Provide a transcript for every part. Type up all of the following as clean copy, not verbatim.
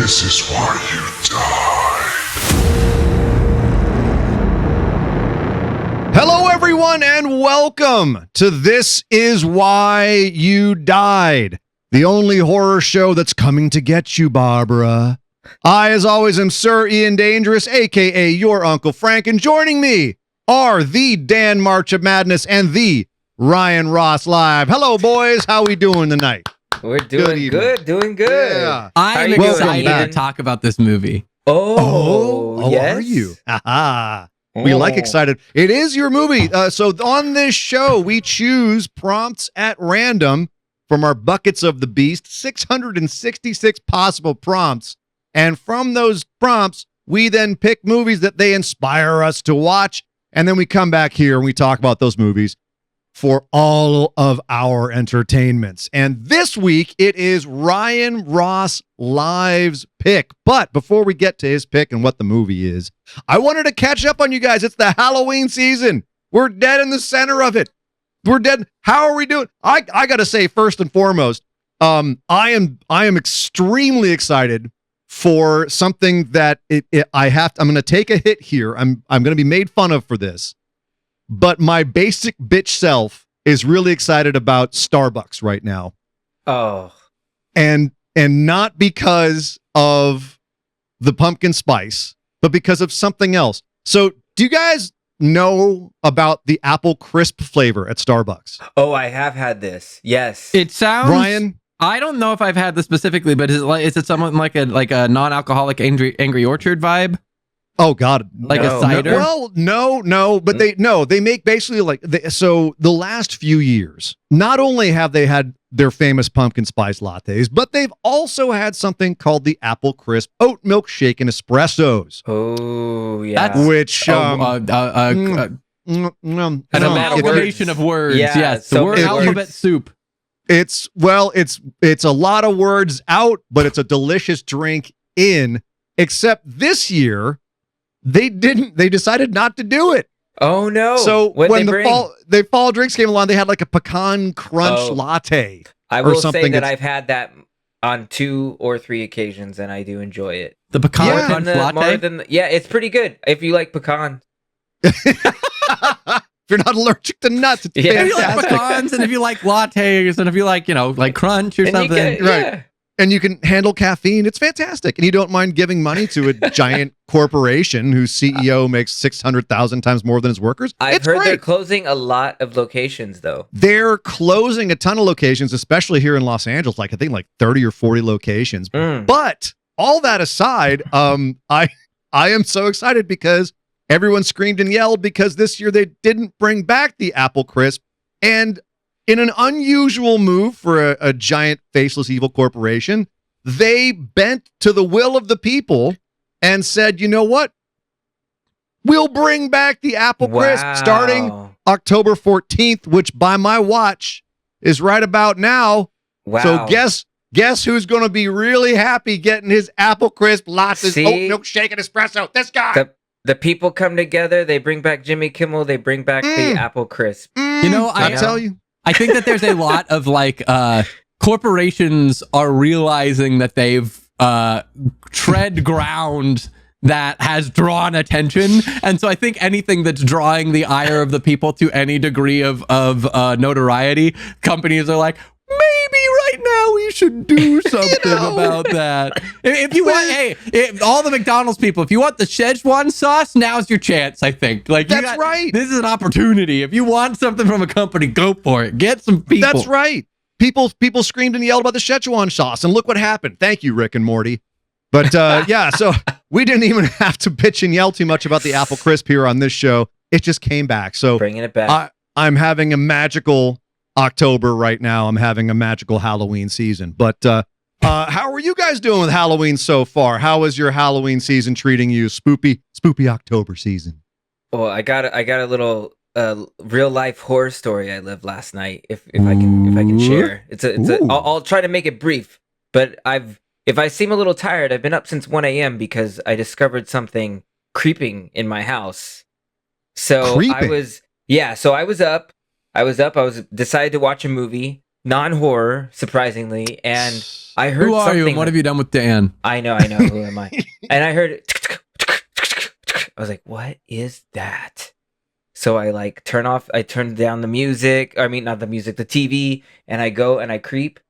This is why you died. Hello, everyone, and welcome to This Is Why You Died, the only horror show that's coming to get you, Barbara. I, as always, am Sir Ian Dangerous, a.k.a. your Uncle Frank, and joining me are the Dan March of Madness and the RyanRossLIVE. Hello, boys. How we doing tonight? We're doing good, doing good. Yeah. I'm excited to talk about this movie. Oh, yes? Are you? We like excited. It is your movie. So on this show, we choose prompts at random from our Buckets of the Beast, 666 possible prompts. And from those prompts, we then pick movies that they inspire us to watch. And then we come back here and we talk about those movies for all of our entertainments. And this week, it is RyanRossLIVE's pick. But before we get to his pick and what the movie is, I wanted to catch up on you guys. It's the Halloween season. We're dead in the center of it. We're dead. How are we doing? I got to say, first and foremost, I am extremely excited for something that I'm going to take a hit here. I'm going to be made fun of for this. But my basic bitch self is really excited about Starbucks right now. Oh. And not because of the pumpkin spice, but because of something else. So do you guys know about the apple crisp flavor at Starbucks? Oh, I have had this. Yes. It sounds... Ryan? I don't know if I've had this specifically, but is it something like a non-alcoholic Angry Orchard vibe? Oh God, like a cider? No, but they make basically so the last few years, not only have they had their famous pumpkin spice lattes, but they've also had something called the apple crisp oat milk shaken espressos. Oh, yeah. That's which an amalgamation of words. Yeah, yes, so word alphabet soup. It's a lot of words out, but it's a delicious drink in. Except this year, they decided not to do it. Oh no! So when the fall drinks came along, they had like a pecan crunch latte. I will say that I've had that on 2 or 3 occasions, and I do enjoy it. The pecan crunch latte. It's pretty good if you like pecan. If you're not allergic to nuts, it's fantastic. If you like pecans, and if you like lattes, and if you like like crunch or something, right? And you can handle caffeine. It's fantastic. And you don't mind giving money to a giant corporation whose CEO makes 600,000 times more than his workers. I've heard they're closing a lot of locations, though. They're closing a ton of locations, especially here in Los Angeles, I think 30 or 40 locations. But all that aside, I am so excited because everyone screamed and yelled because this year they didn't bring back the apple crisp. And in an unusual move for a giant faceless evil corporation, they bent to the will of the people and said, you know what? We'll bring back the apple crisp starting October 14th, which by my watch is right about now. Wow. So guess who's going to be really happy getting his apple crisp lattes, oat milk shake and espresso? This guy. The people come together. They bring back Jimmy Kimmel. They bring back the apple crisp. I tell you. I think that there's a lot of corporations are realizing that they've tread ground that has drawn attention. And so I think anything that's drawing the ire of the people to any degree of notoriety, companies are like, maybe right now we should do something about that. If you want, all the McDonald's people, if you want the Szechuan sauce, now's your chance, I think. That's right. This is an opportunity. If you want something from a company, go for it. Get some people. That's right. People screamed and yelled about the Szechuan sauce, and look what happened. Thank you, Rick and Morty. But so we didn't even have to bitch and yell too much about the apple crisp here on this show. It just came back. So bringing it back. I'm having a magical October right now. I'm having a magical Halloween season. But how are you guys doing with Halloween so far? How is your Halloween season treating you? Spoopy October season. Well, I got a little real life horror story I lived last night. If I can share, I'll try to make it brief. But if I seem a little tired, I've been up since 1 a.m. because I discovered something creeping in my house. So creeping. I was up. I decided to watch a movie. non-horror, surprisingly, and I heard Who are something. you and what have you done with Dan? I know. Who am I? And I heard. I was like, "What is that?" So I turn down the music. I mean, not the music, the TV, and I go and I creep,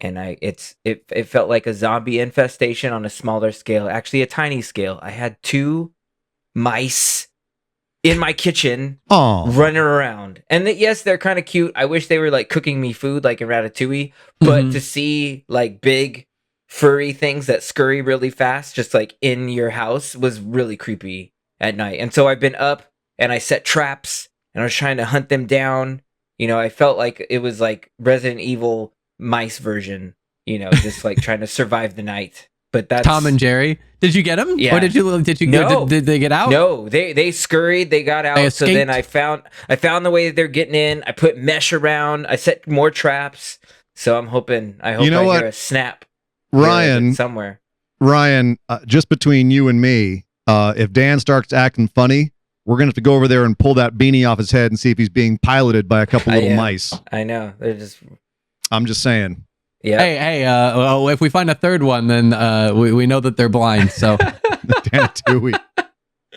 and it felt like a zombie infestation on a smaller scale, actually a tiny scale. I had 2 mice in my kitchen running around, and yes, they're kind of cute. I wish they were like cooking me food like in Ratatouille, but to see like big furry things that scurry really fast just like in your house was really creepy at night. And so I've been up and I set traps and I was trying to hunt them down. I felt like it was like Resident Evil mice version, just like trying to survive the night. But that's Tom and Jerry. Did you get them? Yeah. Or did you No. did they get out? No, they scurried, they got out. They So then escaped? I found the way that they're getting in. I put mesh around. I set more traps. So I hope I hear a snap. Ryan, somewhere. Ryan, just between you and me, if Dan starts acting funny, we're going to have to go over there and pull that beanie off his head and see if he's being piloted by a couple little mice. I know. They're just... I'm just saying. Yeah. Hey, well, if we find a third one, then we know that they're blind. So Dan Tui.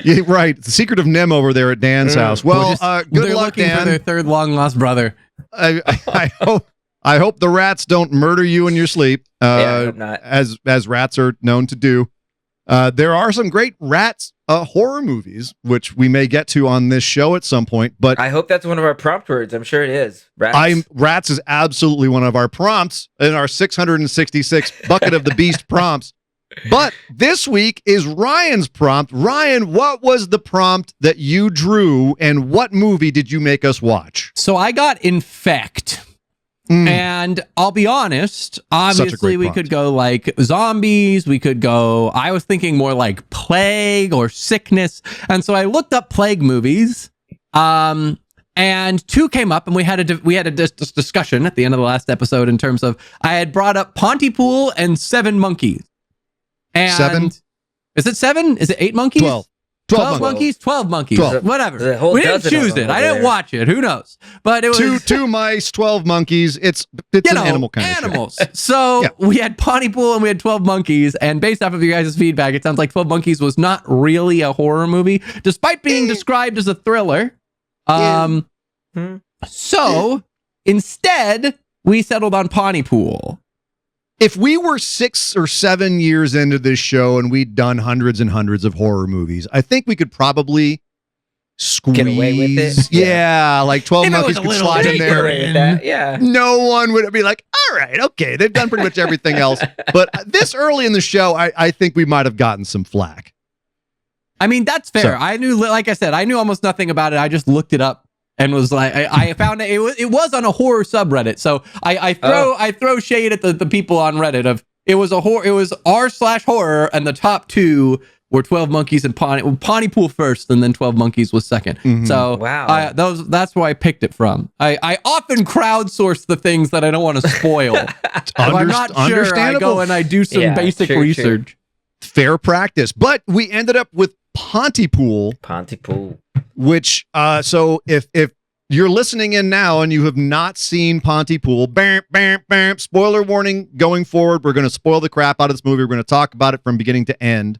Yeah, right. The secret of Nim over there at Dan's house. Well, good they're luck, looking Dan. for their third long lost brother. I hope the rats don't murder you in your sleep. I hope not. As rats are known to do. There are some great rats horror movies, which we may get to on this show at some point. But I hope that's one of our prompt words. I'm sure it is. Rats. Rats is absolutely one of our prompts in our 666 Bucket of the Beast prompts. But this week is Ryan's prompt. Ryan, what was the prompt that you drew, and what movie did you make us watch? So I got Infect. And I'll be honest, obviously we could go like zombies, we could go, I was thinking more like plague or sickness. And so I looked up plague movies, and 2 came up, and we had a discussion at the end of the last episode in terms of, I had brought up Pontypool and 7 monkeys. And 7? Is it 7? Is it 8 monkeys? 12. 12 monkeys? 12 monkeys. 12. Whatever. We didn't choose it. I didn't watch it. Who knows? But it was 2 mice, 12 monkeys. It's an animal kind of animals. So we had Pontypool and we had 12 monkeys. And based off of your guys' feedback, it sounds like 12 Monkeys was not really a horror movie, despite being described as a thriller. So instead, we settled on Pontypool. If we were 6 or 7 years into this show and we'd done hundreds and hundreds of horror movies, I think we could probably squeeze. Get away with it? Yeah, like 12 monkeys could slide in there. Yeah. No one would be like, all right, okay, they've done pretty much everything else. But this early in the show, I think we might have gotten some flack. I mean, that's fair. So, I knew, like I said, I knew almost nothing about it. I just looked it up and was like, I found it was on a horror subreddit. So I throw shade at the people on Reddit of it was r/horror, and the top 2 were 12 Monkeys and Pontypool first, and then 12 Monkeys was second. Mm-hmm. So wow, that's where I picked it from. I often crowdsource the things that I don't want to spoil. If I'm not sure, I go and I do some basic research. True. Fair practice. But we ended up with Pontypool. Which, so if you're listening in now and you have not seen Pontypool, spoiler warning going forward. We're going to spoil the crap out of this movie. We're going to talk about it from beginning to end.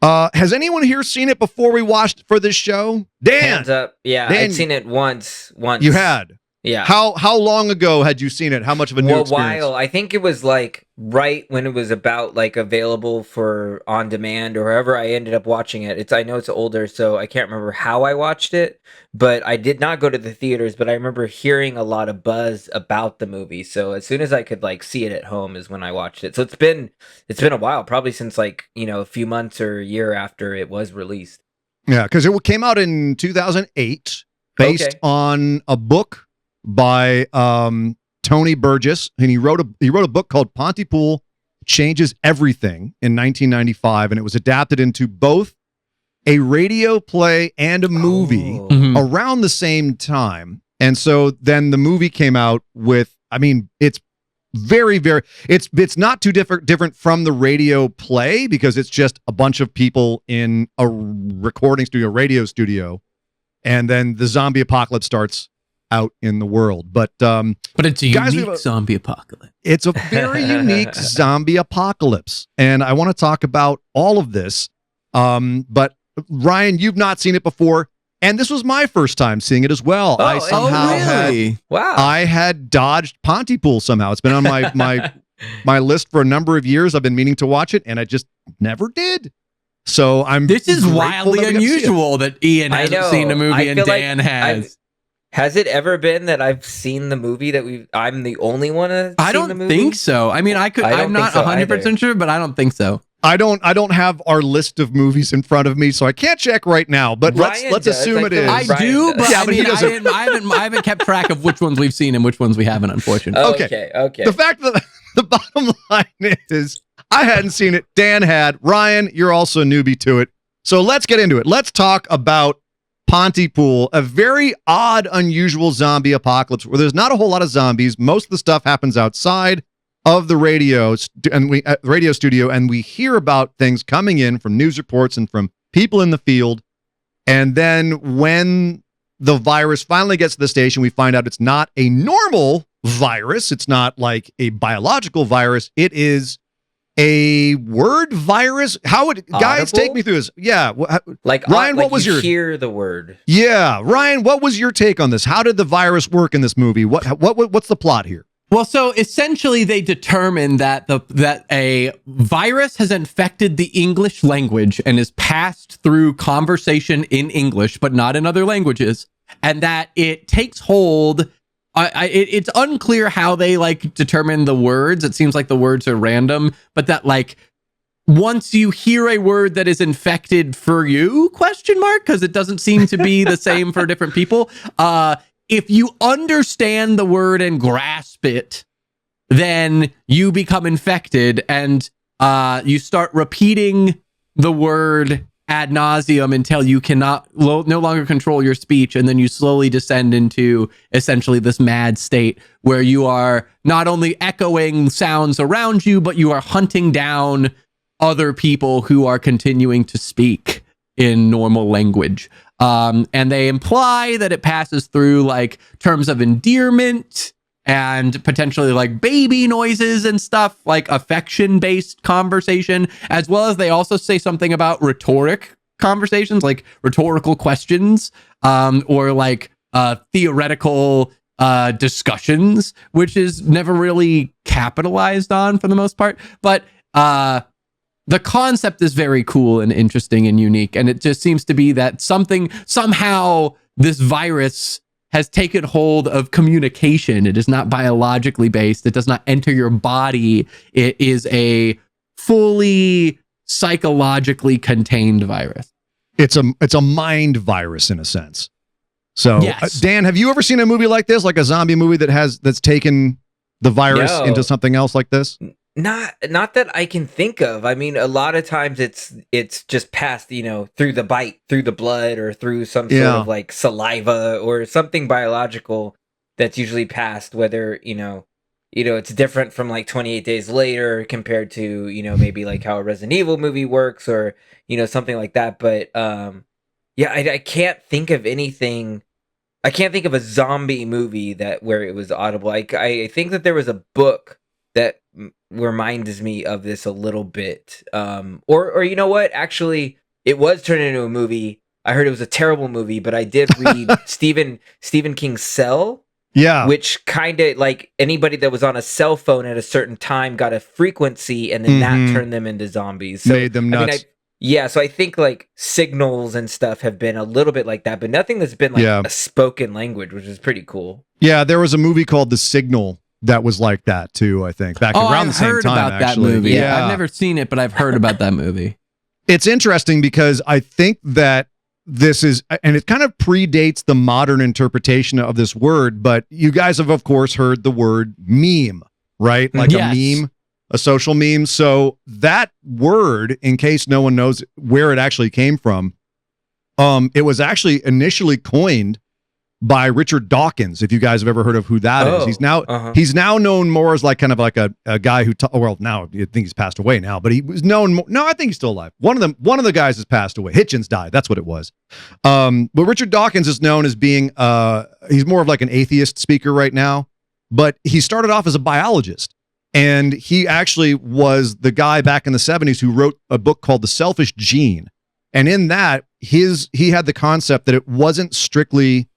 Has anyone here seen it before we watched for this show? Dan! Hands up. Yeah, Dan, I'd seen it once. You had? Yeah. How long ago had you seen it? How much of a new experience? A while. I think it was like right when it was about like available for on demand or wherever I ended up watching it. I know it's older, so I can't remember how I watched it, but I did not go to the theaters, but I remember hearing a lot of buzz about the movie. So as soon as I could like see it at home is when I watched it. So it's been a while, probably since like, a few months or a year after it was released. Yeah, because it came out in 2008 based on a book by Tony Burgess, and he wrote a book called Pontypool Changes Everything in 1995, and it was adapted into both a radio play and a movie around the same time. And so then the movie came out with, it's very, very, it's not too different from the radio play because it's just a bunch of people in a recording studio, radio studio, and then the zombie apocalypse starts out in the world. But it's a guys, unique zombie apocalypse. it's a very unique zombie apocalypse, and I want to talk about all of this. But Ryan, you've not seen it before, and this was my first time seeing it as well. I somehow I had dodged Pontypool somehow. It's been on my list for a number of years. I've been meaning to watch it, and I just never did. So This is wildly unusual that Ian hasn't seen a movie and Dan has. Has it ever been that I've seen the movie that I'm the only one to I don't think so. I mean, I'm not 100% sure, but I don't think so. I don't have our list of movies in front of me, so I can't check right now. But let's assume it is. I do, but I mean, I haven't kept track of which ones we've seen and which ones we haven't, unfortunately. Okay. The fact that the bottom line is I hadn't seen it. Dan had. Ryan, you're also a newbie to it. So let's get into it. Let's talk about Pontypool, a very odd, unusual zombie apocalypse where there's not a whole lot of zombies. Most of the stuff happens outside of the radio studio, and we hear about things coming in from news reports and from people in the field. And then when the virus finally gets to the station, we find out it's not a normal virus. It's not like a biological virus. It is a word virus. How would guys take me through this? Yeah, like Ryan, what was your hear the word? Yeah, Ryan, what was your take on this? How did the virus work in this movie? What's the plot here? Well, so essentially they determined that that a virus has infected the English language and is passed through conversation in English, but not in other languages, and that it takes hold. It's unclear how they determine the words. It seems like the words are random, but that once you hear a word that is infected for you, because it doesn't seem to be the same for different people. If you understand the word and grasp it, then you become infected, and you start repeating the word ad nauseum until you cannot no longer control your speech, and then you slowly descend into essentially this mad state where you are not only echoing sounds around you, but you are hunting down other people who are continuing to speak in normal language. And they imply that it passes through terms of endearment and potentially baby noises and stuff, affection-based conversation, as well as they also say something about rhetoric conversations, rhetorical questions, or theoretical discussions, which is never really capitalized on for the most part. But the concept is very cool and interesting and unique, and it just seems to be that somehow this virus has taken hold of communication. It is not biologically based. It does not enter your body. It is a fully psychologically contained virus. It's a mind virus in a sense. So, yes. Dan, have you ever seen a movie like this, like a zombie movie that's taken the virus into something else like this? Not that I can think of. I mean, a lot of times it's just passed, through the bite, through the blood, or through some sort of saliva or something biological that's usually passed, whether, it's different from 28 Days Later compared to, maybe how a Resident Evil movie works, or, something like that. But I can't think of anything. I can't think of a zombie movie where it was audible. I think that there was a book that reminds me of this a little bit. Or you know what? Actually, it was turned into a movie. I heard it was a terrible movie, but I did read Stephen King's Cell. Yeah. Which kind of anybody that was on a cell phone at a certain time got a frequency, and then that turned them into zombies. So, made them nuts. So I think signals and stuff have been a little bit like that, but nothing that's been a spoken language, which is pretty cool. Yeah, there was a movie called The Signal that was like that too, I think, back around the same time. I've heard about that movie. Yeah. I've never seen it, but I've heard about that movie. It's interesting because I think that this is, and it kind of predates the modern interpretation of this word, but you guys have, of course, heard the word meme, right? A meme, a social meme. So that word, in case no one knows where it actually came from, it was actually initially coined by Richard Dawkins. If you guys have ever heard of who that is, he's now known more as like kind of like a guy who well, now I think he's passed away now, but he was known no, I think he's still alive. One of the guys has passed away. Hitchens died. That's what it was. But Richard Dawkins is known as being he's more of like an atheist speaker right now, but he started off as a biologist. And he actually was the guy back in the 70s who wrote a book called The Selfish Gene. And in that, he had the concept that it wasn't strictly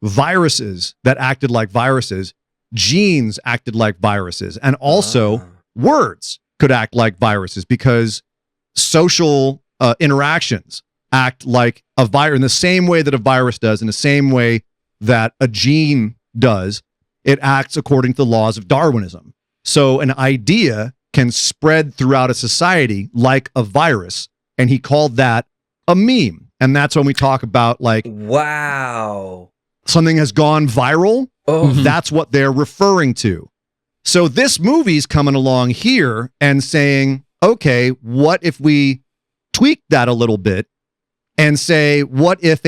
viruses that acted like viruses. Genes acted like viruses. And also words could act like viruses because social interactions act like a virus in the same way that a virus does, in the same way that a gene does. It acts according to the laws of Darwinism. So an idea can spread throughout a society like a virus, and he called that a meme. And that's when we talk about like, wow, something has gone viral. That's what they're referring to. So this movie's coming along here and saying, okay, what if we tweak that a little bit and say, what if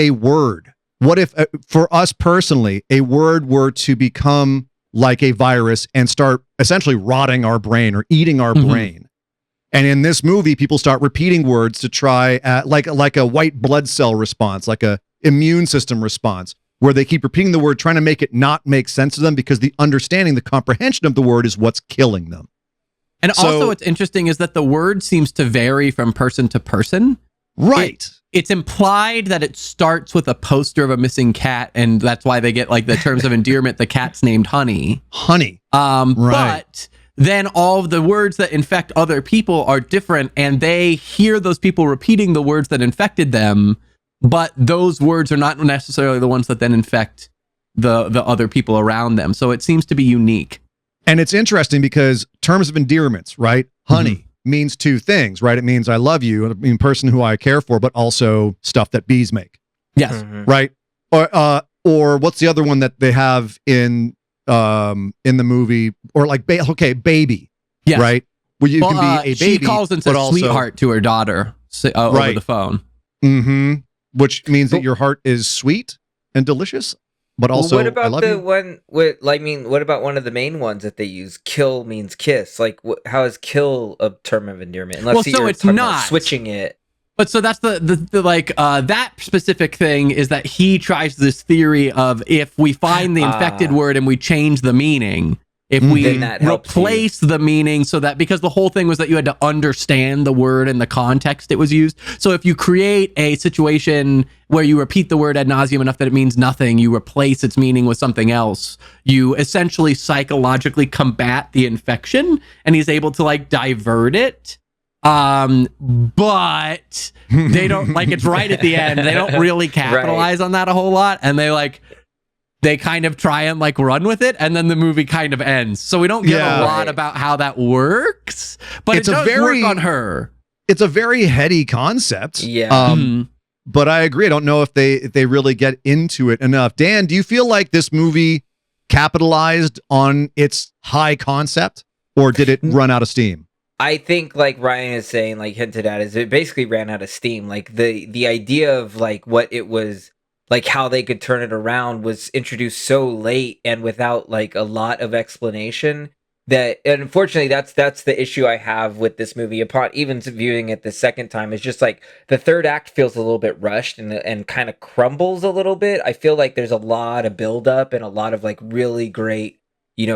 for us personally, a word were to become like a virus and start essentially rotting our brain or eating our brain. And in this movie, people start repeating words to try like a white blood cell response, like a immune system response, where they keep repeating the word, trying to make it not make sense to them because the understanding, the comprehension of the word is what's killing them. And also what's interesting is that the word seems to vary from person to person. Right. It's implied that it starts with a poster of a missing cat, and that's why they get like the terms of endearment. The cat's named Honey. Right. But then all of the words that infect other people are different, and they hear those people repeating the words that infected them, but those words are not necessarily the ones that then infect the other people around them. So it seems to be unique. And it's interesting because terms of endearments, right? Honey means two things, right? It means I love you, I mean person who I care for, but also stuff that bees make. Yes. Right? Or what's the other one that they have in the movie? Or like baby. Yes. Right? Where you can be a baby. She calls and says sweetheart to her daughter over the phone. Which means that your heart is sweet and delicious. But also, what about I love one with, what about one of the main ones that they use? Kill means kiss. Like, how is kill a term of endearment? Unless it's not switching it. But so that's the like that specific thing is that he tries this theory of if we find the infected word and we change the meaning, if we replace the meaning so that, because the whole thing was that you had to understand the word and the context it was used. So if you create a situation where you repeat the word ad nauseum enough that it means nothing, you replace its meaning with something else, you essentially psychologically combat the infection, and he's able to like divert it. But they don't like, it's right at the end. They don't really capitalize on that a whole lot. And they kind of try and like run with it, and then the movie kind of ends. So we don't get a lot about how that works, but it does work on her. It's a very heady concept. Yeah. But I agree. I don't know if they really get into it enough. Dan, do you feel like this movie capitalized on its high concept, or did it run out of steam? I think, like Ryan is saying, like hinted at, is it basically ran out of steam. Like the idea of like what it was, like how they could turn it around was introduced so late and without like a lot of explanation that, and unfortunately that's the issue I have with this movie. Upon even viewing it the second time, is just like the third act feels a little bit rushed and kind of crumbles a little bit. I feel like there's a lot of build up and a lot of like really great,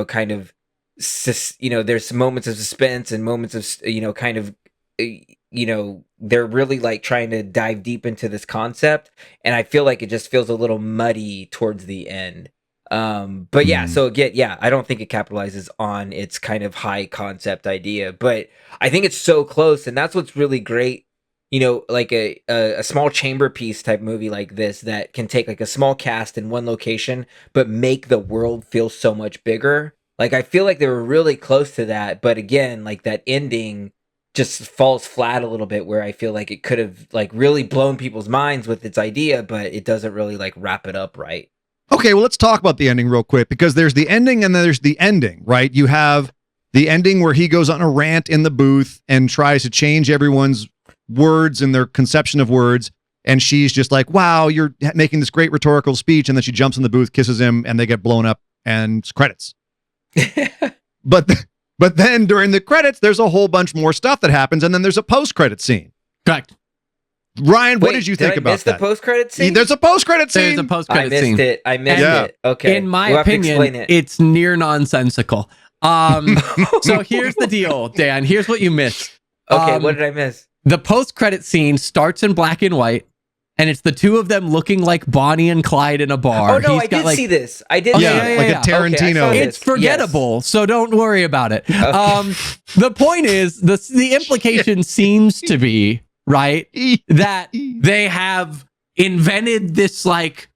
kind of, there's moments of suspense and moments of, kind of, they're really like trying to dive deep into this concept, and I feel like it just feels a little muddy towards the end. But yeah, so again, I don't think it capitalizes on its kind of high concept idea, but I think it's so close, and that's what's really great. Like a small chamber piece type movie like this that can take like a small cast in one location, but make the world feel so much bigger. Like, I feel like they were really close to that, but again, like that ending just falls flat a little bit, where I feel like it could have like really blown people's minds with its idea, but it doesn't really like wrap it up right. Okay, well, let's talk about the ending real quick, because there's the ending and then there's the ending, right? You have the ending where he goes on a rant in the booth and tries to change everyone's words and their conception of words. and she's just like, wow, you're making this great rhetorical speech, and then she jumps in the booth, kisses him, and they get blown up, and it's credits. But then during the credits, there's a whole bunch more stuff that happens, and then there's a post-credit scene. Correct. What did you think about that? The post-credit scene? There's a post-credit scene. There's a post-credit I scene. missed it. I missed it. Okay. In my opinion, it's near nonsensical. So here's the deal, Dan. Here's what you missed. Okay, what did I miss? The post-credit scene starts in black and white, and it's the two of them looking like Bonnie and Clyde in a bar. Oh no, I did see this. I did. Yeah, see it. like a Tarantino. Okay, it's forgettable, so don't worry about it. Okay. The point is, the implication seems to be, right, that they have invented this like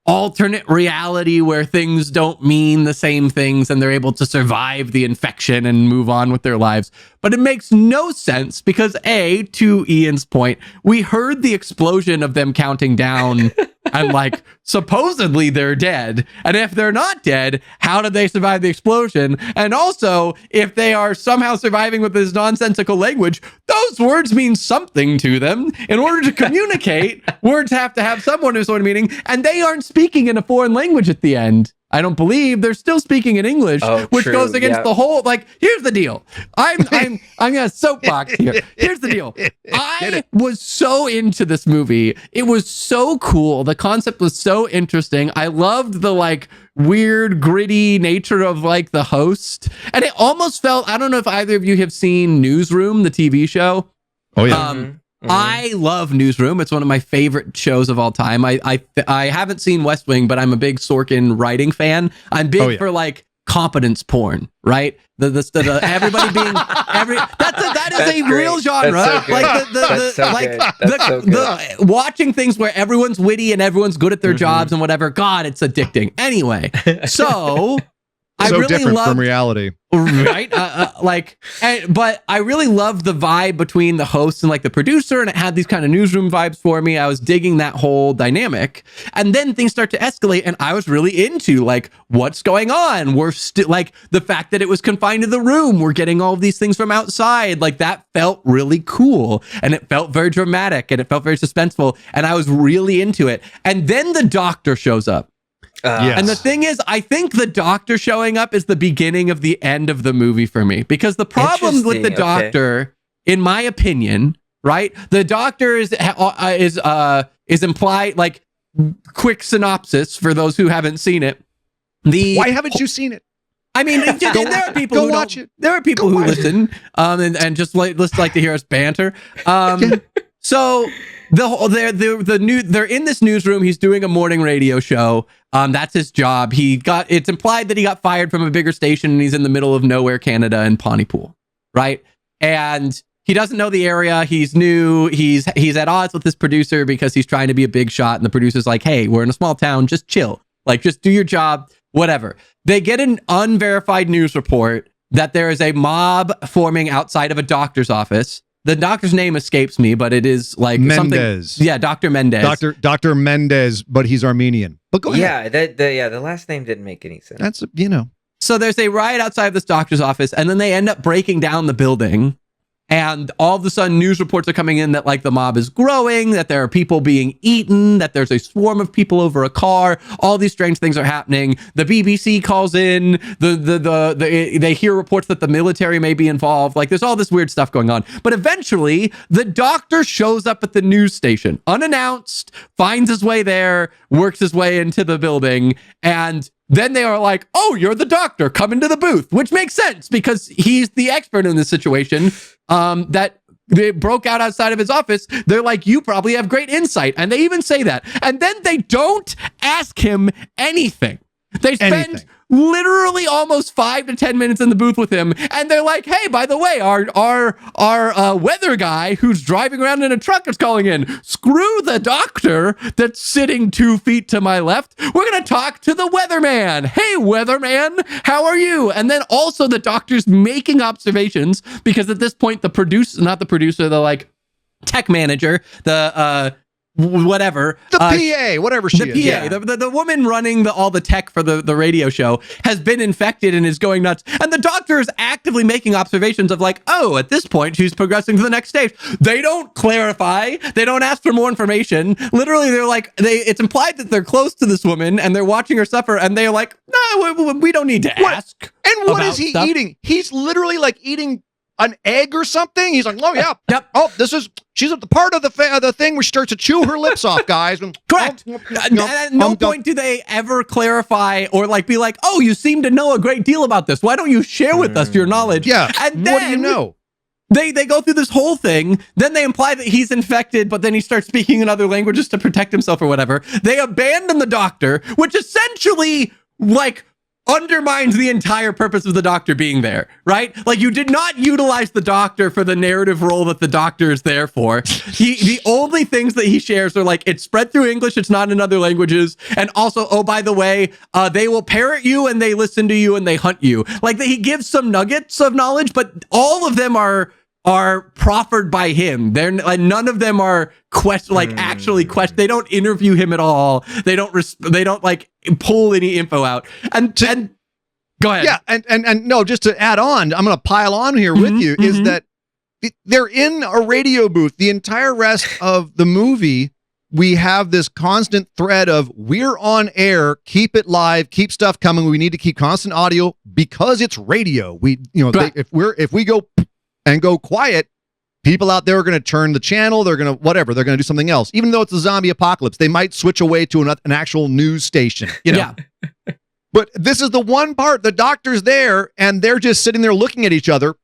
alternate reality where things don't mean the same things and they're able to survive the infection and move on with their lives. But it makes no sense because to Ian's point, we heard the explosion of them counting down and like supposedly they're dead. And if they're not dead, how did they survive the explosion? And also, if they are somehow surviving with this nonsensical language, those words mean something to them. In order to communicate, words have to have some sort of meaning, and they aren't speaking in a foreign language at the end. I don't believe they're still speaking in English, which goes against the whole, like, here's the deal. I'm gonna soapbox here. Here's the deal. I was so into this movie. It was so cool. The concept was so interesting. I loved the like weird, gritty nature of like the host. And it almost felt, I don't know if either of you have seen Newsroom, the TV show. Oh yeah. I love Newsroom. It's one of my favorite shows of all time. I haven't seen West Wing, but I'm a big Sorkin writing fan. I'm big for like competence porn, right? The everybody being that is a great. Real genre. Like the watching things where everyone's witty and everyone's good at their jobs and whatever. God, it's addicting. Anyway, so I really different loved, from reality, right? But I really loved the vibe between the host and like the producer, and it had these kind of newsroom vibes for me. I was digging that whole dynamic, and then things start to escalate, and I was really into like what's going on. We're still like the fact that it was confined to the room. We're getting all of these things from outside. Like that felt really cool, and it felt very dramatic, and it felt very suspenseful, and I was really into it. And then the doctor shows up. Yes. And the thing is, I think the doctor showing up is the beginning of the end of the movie for me, because the problem with the doctor, in my opinion, right? The doctor is implied, like, quick synopsis for those who haven't seen it. Why haven't you seen it? I mean, there are people who watch it. There are people who listen and just like to hear us banter. So they're in this newsroom. He's doing a morning radio show. That's his job. It's implied that he got fired from a bigger station, and he's in the middle of nowhere, Canada, in Pontypool, right? And he doesn't know the area. He's new. He's at odds with this producer because he's trying to be a big shot, and the producer's like, "Hey, we're in a small town. Just chill. Like, just do your job. Whatever." They get an unverified news report that there is a mob forming outside of a doctor's office. The doctor's name escapes me, but it is like Mendez. Something. Yeah, Dr. Mendez. Dr. Mendez, but he's Armenian. But go ahead. The last name didn't make any sense. That's So there's a riot outside of this doctor's office, and then they end up breaking down the building. And all of a sudden, news reports are coming in that like the mob is growing, that there are people being eaten, that there's a swarm of people over a car. All these strange things are happening. The BBC calls in. They hear reports that the military may be involved. Like there's all this weird stuff going on. But eventually, the doctor shows up at the news station unannounced, finds his way there, works his way into the building, and then they are like, "Oh, you're the doctor. Come into the booth," which makes sense because he's the expert in this situation. That they broke out outside of his office. They're like, "You probably have great insight," and they even say that. And then they don't ask him anything. They spend literally almost 5 to 10 minutes in the booth with him, and they're like, "Hey, by the way, our weather guy who's driving around in a truck is calling in. Screw the doctor that's sitting 2 feet to my left. We're gonna talk to the weatherman. Hey, weatherman, how are you?" And then also the doctor's making observations because at this point the like tech manager, whatever. The PA, whatever she is. The PA, the woman running all the tech for the radio show has been infected and is going nuts. And the doctor is actively making observations of like, oh, at this point, she's progressing to the next stage. They don't clarify. They don't ask for more information. Literally, they're like, it's implied that they're close to this woman and they're watching her suffer. And they're like, no, we don't need to ask. And what is he eating? He's literally like eating an egg or something. He's like, oh yeah, yep. Oh, she's at the part of the thing where she starts to chew her lips off, guys. Correct. At no point do they ever clarify or like be like, oh, you seem to know a great deal about this. Why don't you share with us your knowledge? Yeah. And then, what do you know? They go through this whole thing. Then they imply that he's infected, but then he starts speaking in other languages to protect himself or whatever. They abandon the doctor, which essentially like undermines the entire purpose of the doctor being there, right? Like you did not utilize the doctor for the narrative role that the doctor is there for. The only things that he shares are like, it's spread through English, it's not in other languages. And also, oh, by the way, they will parrot you and they listen to you and they hunt you. Like he gives some nuggets of knowledge, but all of them are proffered by him. They're like, none of them are actually question. They don't interview him at all. They don't like pull any info out. And go ahead. Yeah, and no, just to add on, I'm going to pile on here with you is that they're in a radio booth. The entire rest of the movie, we have this constant thread of we're on air, keep it live, keep stuff coming. We need to keep constant audio because it's radio. If we go and go quiet, people out there are going to turn the channel. They're going to do something else. Even though it's a zombie apocalypse, they might switch away to an actual news station. Yeah. But this is the one part, the doctor's there and they're just sitting there looking at each other,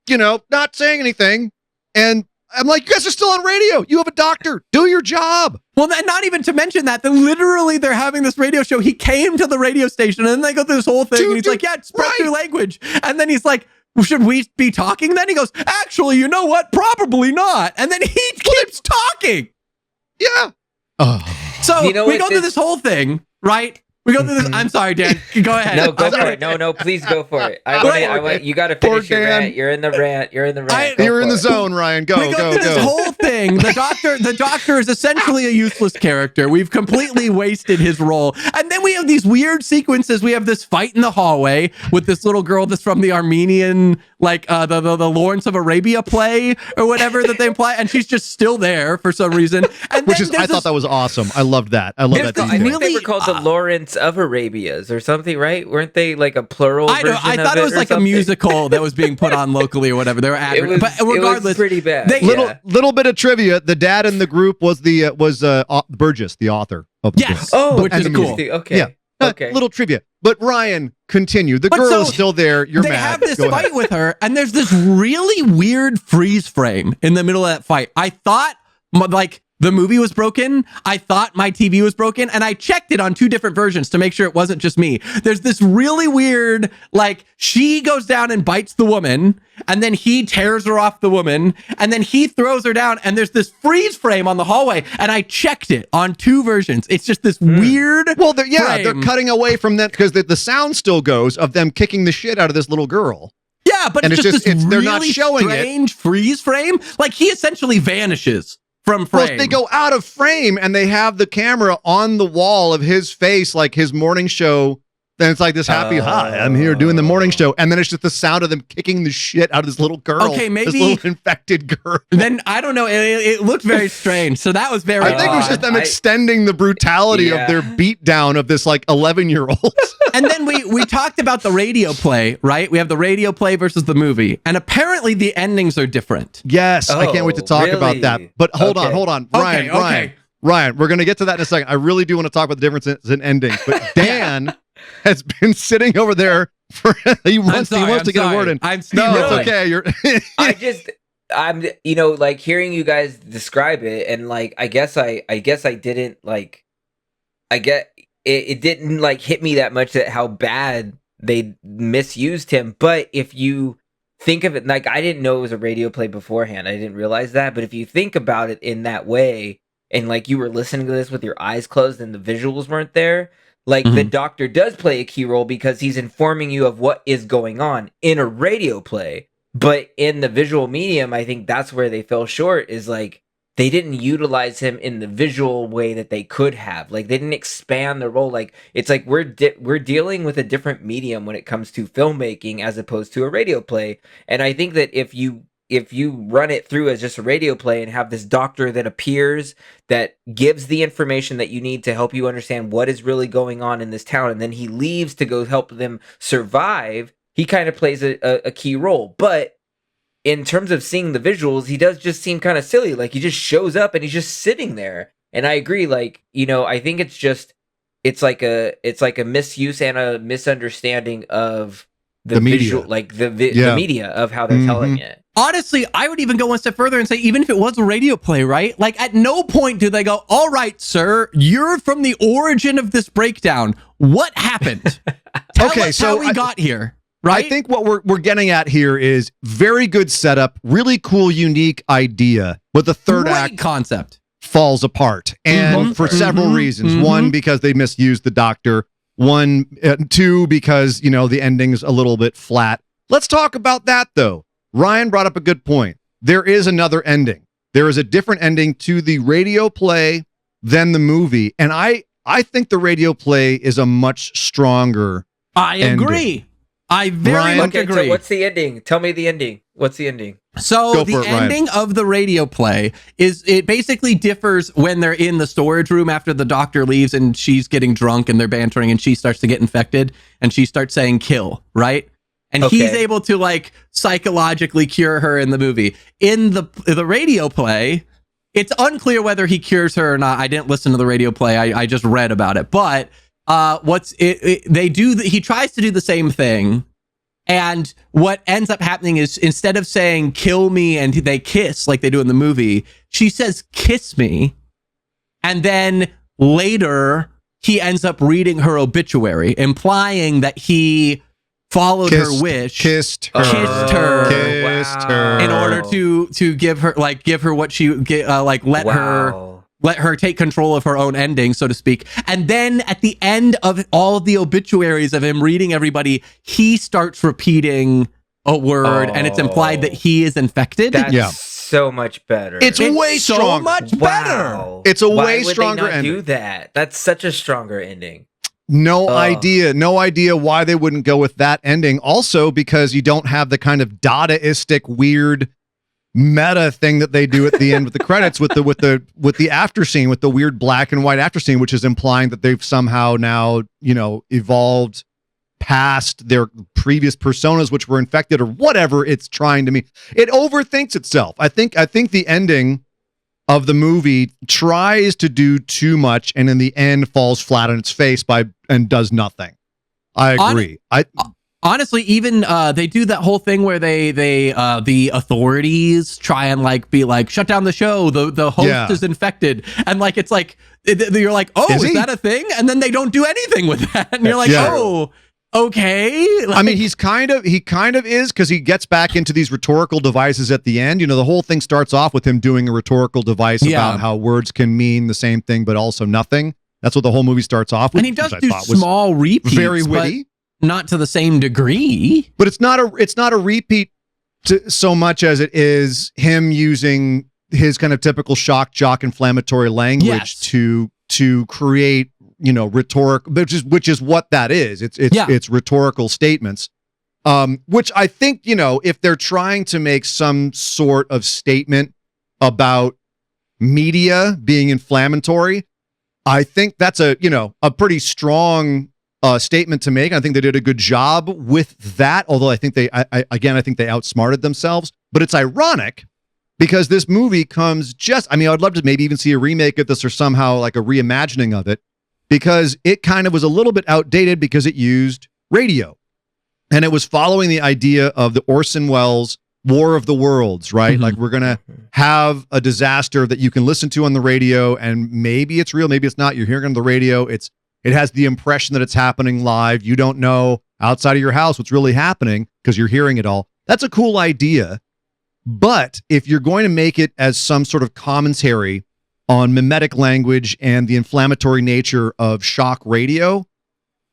not saying anything. And I'm like, you guys are still on radio. You have a doctor. Do your job. Well, not even to mention that literally they're having this radio show. He came to the radio station and then they go through this whole thing and he's like, yeah, it's spread through language. And then he's like, should we be talking then? He goes, actually, you know what? Probably not. And then he keeps talking. Yeah. So we go through this whole thing, right? We go through this. I'm sorry, Dan. Go ahead. No, go for it. No, please go for it. I want you got to finish your rant. You're in the rant. You're in the zone, Ryan. Go. We go through this whole thing. The doctor is essentially a useless character. We've completely wasted his role. And then we have these weird sequences. We have this fight in the hallway with this little girl that's from the Armenian, like the Lawrence of Arabia play or whatever that they imply, and she's just still there for some reason. And I thought that was awesome. I loved that. I love that. I think they were called the Lawrence of Arabias or something, right? Weren't they like a plural version? I thought it was like a musical that was being put on locally or whatever. They were but regardless, it was pretty bad. Little bit of trivia. The dad in the group was Burgess, the author of the book. Oh, which is cool. Okay. Yeah. Okay. Little trivia. But Ryan, continue. The girl is still there. You're mad. They have this fight with her, and there's this really weird freeze frame in the middle of that fight. I thought, the movie was broken. I thought my TV was broken, and I checked it on 2 different versions to make sure it wasn't just me. There's this really weird, she goes down and bites the woman, and then he tears her off the woman, and then he throws her down, and there's this freeze frame on the hallway, and I checked it on 2 versions. It's just this weird they're cutting away from that because the sound still goes of them kicking the shit out of this little girl. Yeah, but it's just this they're really not showing strange freeze frame. Like, he essentially vanishes from frame. Well, they go out of frame and they have the camera on the wall of his face, like his morning show. Then it's like this happy, hi, I'm here doing the morning show. And then it's just the sound of them kicking the shit out of this little girl. Okay, maybe. This little infected girl. Then, I don't know. It looked very strange. So that was very I think it was just them extending the brutality of their beatdown of this 11-year-old. And then we talked about the radio play, right? We have the radio play versus the movie. And apparently the endings are different. Yes, I can't wait to talk about that. But hold on. Ryan, we're going to get to that in a second. I really do want to talk about the differences in endings. But Dan has been sitting over there for he wants to get a word in. I'm it's okay. I'm hearing you guys describe it, and I guess I didn't it didn't hit me that much that how bad they misused him. But if you think of it, I didn't know it was a radio play beforehand. I didn't realize that. But if you think about it in that way, and you were listening to this with your eyes closed and the visuals weren't there, the doctor does play a key role because he's informing you of what is going on in a radio play. But in the visual medium, I think that's where they fell short, is they didn't utilize him in the visual way that they could have. Like they didn't expand the role. Like it's like we're dealing with a different medium when it comes to filmmaking as opposed to a radio play. And I think that if you run it through as just a radio play and have this doctor that appears that gives the information that you need to help you understand what is really going on in this town, and then he leaves to go help them survive, he kind of plays a key role. But in terms of seeing the visuals, he does just seem kind of silly. Like he just shows up and he's just sitting there. And I agree. Like, you know, I think it's like a misuse and a misunderstanding of the visual, media. like the media of how they're telling it. Honestly, I would even go one step further and say, even if it was a radio play, right? Like at no point do they go, all right, sir, you're from the origin of this breakdown. What happened? Tell us how we got here. Right? I think what we're getting at here is very good setup, really cool, unique idea, but the third act concept falls apart, and for several reasons. One, because they misused the doctor. Two, because the ending's a little bit flat. Let's talk about that though. Ryan brought up a good point. There is another ending. There is a different ending to the radio play than the movie, and I think the radio play is a much stronger. I agree. I very much agree. So what's the ending? Tell me the ending. What's the ending? So the ending of the radio play is it basically differs when they're in the storage room after the doctor leaves and she's getting drunk and they're bantering and she starts to get infected and she starts saying kill, right? And he's able to like psychologically cure her in the movie. In the radio play, it's unclear whether he cures her or not. I didn't listen to the radio play. I just read about it. But he tries to do the same thing, and what ends up happening is instead of saying kill me and they kiss like they do in the movie, she says kiss me, and then later he ends up reading her obituary, implying that he followed her wish, kissed her in order to give her what she let her take control of her own ending, so to speak. And then at the end of all the obituaries of him reading everybody, he starts repeating a word, and it's implied that he is infected. That's so much better. It's way so stronger. much better. Wow. It's a Why way would stronger they not ending. do that? That's such a stronger ending. No idea why they wouldn't go with that ending. Also, because you don't have the kind of Dadaistic weird meta thing that they do at the end with the credits with the after scene, with the weird black and white after scene, which is implying that they've somehow now evolved past their previous personas, which were infected or whatever it's trying to mean. It overthinks itself. I think the ending of the movie tries to do too much and in the end falls flat on its face and does nothing. I agree. Honestly, even they do that whole thing where they the authorities try and be like shut down the show. The host is infected, and it's like you're like, oh, is that a thing? And then they don't do anything with that, and you're like, oh, okay. I mean, he kind of is, because he gets back into these rhetorical devices at the end. The whole thing starts off with him doing a rhetorical device about how words can mean the same thing but also nothing. That's what the whole movie starts off with. And he does do small repeats, very witty. Not to the same degree, but it's not a repeat so much as it is him using his kind of typical shock jock inflammatory language to create rhetoric, which is what that is. It's rhetorical statements, which I think if they're trying to make some sort of statement about media being inflammatory, I think that's a pretty strong statement to make. I think they did a good job with that, although I think I think they outsmarted themselves. But it's ironic because this movie comes I would love to maybe even see a remake of this or somehow like a reimagining of it, because it kind of was a little bit outdated because it used radio. And it was following the idea of the Orson Welles War of the Worlds, right? Like, we're going to have a disaster that you can listen to on the radio, and maybe it's real, maybe it's not. You're hearing it on the radio. It has the impression that it's happening live. You don't know outside of your house what's really happening because you're hearing it all. That's a cool idea. But if you're going to make it as some sort of commentary on mimetic language and the inflammatory nature of shock radio,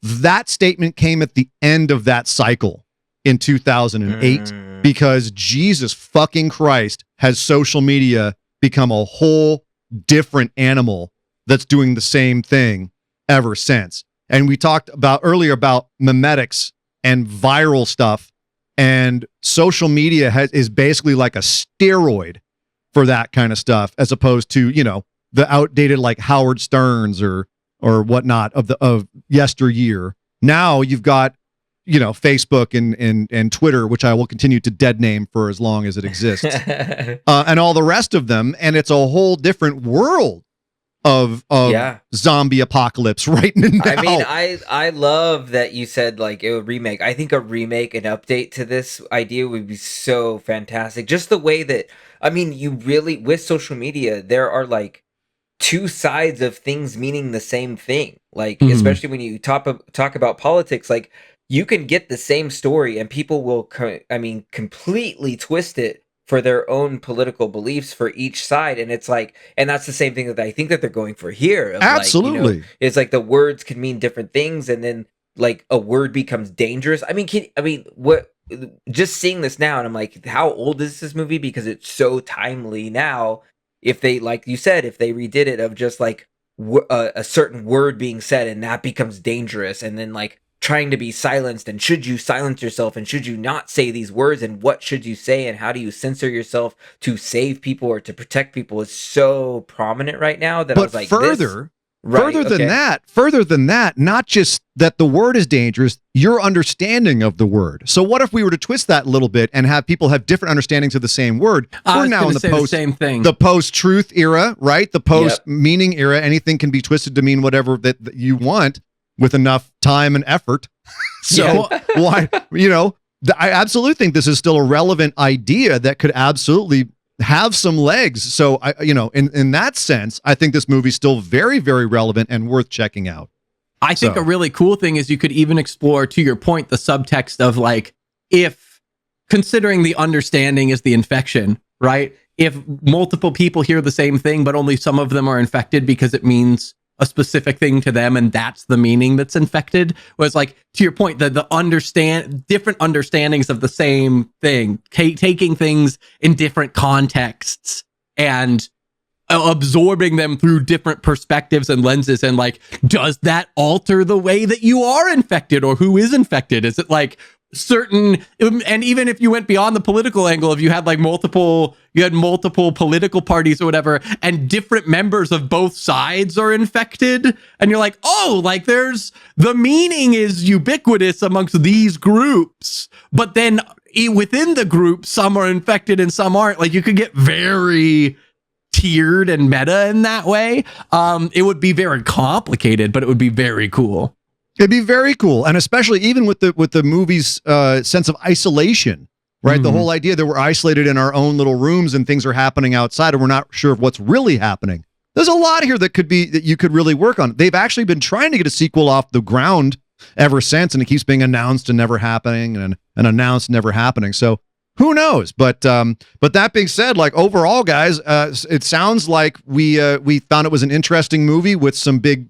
that statement came at the end of that cycle in 2008 because Jesus fucking Christ has social media become a whole different animal that's doing the same thing ever since. And we talked about earlier about memetics and viral stuff, and social media is basically like a steroid for that kind of stuff, as opposed to, you know, the outdated like Howard Stearns or whatnot of yesteryear. Now you've got, you know, Facebook and Twitter, which I will continue to dead name for as long as it exists, and all the rest of them, and it's a whole different world of zombie apocalypse right now. I mean, I love that you said like it would remake. I think a remake, an update to this idea would be so fantastic. Just the way that, I mean, you really, with social media, there are like two sides of things meaning the same thing. Like, especially when you talk about politics, like you can get the same story and people will, completely twist it for their own political beliefs for each side. And it's like, and that's the same thing that I think that they're going for here. Of absolutely. Like, you know, it's like the words can mean different things, and then like a word becomes dangerous. I mean, what, just seeing this now, and I'm like, how old is this movie? Because it's so timely now. If they, like you said, if they redid it of just like a certain word being said and that becomes dangerous, and then like trying to be silenced, and should you silence yourself, and should you not say these words, and what should you say, and how do you censor yourself to save people or to protect people, is so prominent right now that I was like, further than that, not just that the word is dangerous, your understanding of the word. So what if we were to twist that a little bit and have people have different understandings of the same word? We're now in the post-truth era, right? The post-meaning era. Anything can be twisted to mean whatever that you want, with enough time and effort. So why, you know, I absolutely think this is still a relevant idea that could absolutely have some legs. So I, you know, in that sense, I think this movie's still very, very relevant and worth checking out. I think a really cool thing is you could even explore, to your point, the subtext of like, if considering the understanding is the infection, right? If multiple people hear the same thing, but only some of them are infected because it means a specific thing to them, and that's the meaning that's infected. Was like, to your point, the different understandings of the same thing, taking things in different contexts and absorbing them through different perspectives and lenses, and like, does that alter the way that you are infected or who is infected? Is it like certain, and even if you went beyond the political angle, if you had like multiple political parties or whatever, and different members of both sides are infected, and you're like, oh, like there's, the meaning is ubiquitous amongst these groups, but then within the group, some are infected and some aren't. Like, you could get very tiered and meta in that way. It would be very complicated, but it would be very cool. It'd be very cool, and especially even with the movie's sense of isolation, right? Mm-hmm. The whole idea that we're isolated in our own little rooms and things are happening outside, and we're not sure of what's really happening. There's a lot here that you could really work on. They've actually been trying to get a sequel off the ground ever since, and it keeps being announced and never happening, and announced and never happening. So who knows? But that being said, like, overall, guys, it sounds like we found it was an interesting movie with some big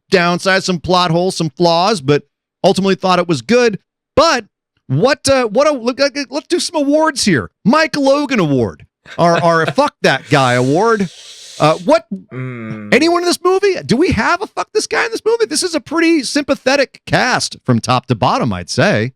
downsides, some plot holes, some flaws, but ultimately thought it was good. But let's do some awards here. Mike Logan Award, our Fuck That Guy Award. Anyone in this movie? Do we have a fuck this guy in this movie? This is a pretty sympathetic cast from top to bottom, I'd say.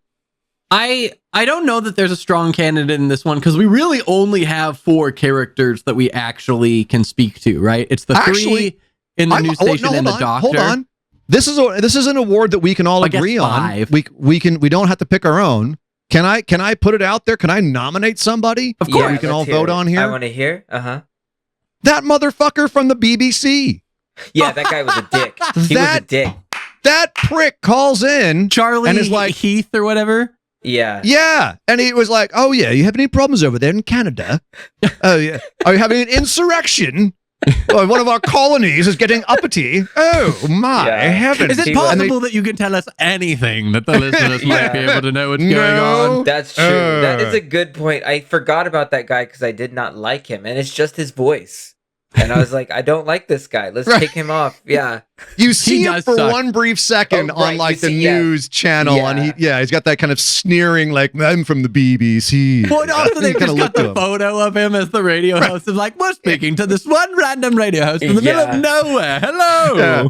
I don't know that there's a strong candidate in this one, because we really only have 4 characters that we actually can speak to, right? It's the 3 in the news station and the doctor. Hold on. This is an award that we can all agree on. We don't have to pick our own. Can I put it out there? Can I nominate somebody? Of course. We can all vote on here. I want to hear. That motherfucker from the BBC. Yeah, that guy was a dick. He was a dick. That prick calls in, Charlie, and is like, Heath or whatever. Yeah. And he was like, oh yeah, you have any problems over there in Canada? Oh yeah. Are you having an insurrection? One of our colonies is getting uppity. Oh my heavens. Is it possible that you can tell us anything that the listeners might be able to know what's going on? That's true. That is a good point. I forgot about that guy because I did not like him, and it's just his voice. And I was like, I don't like this guy. Let's take him off. Yeah. You see him does for suck. one brief second Oh, right, on like you the see, yeah. news channel, Yeah. and he's got that kind of sneering, like, I'm from the BBC. Well, and also they kinda just look got to the him. photo of him as the radio host. It's like, we're speaking to this one random radio host in the middle Yeah. of nowhere. Hello.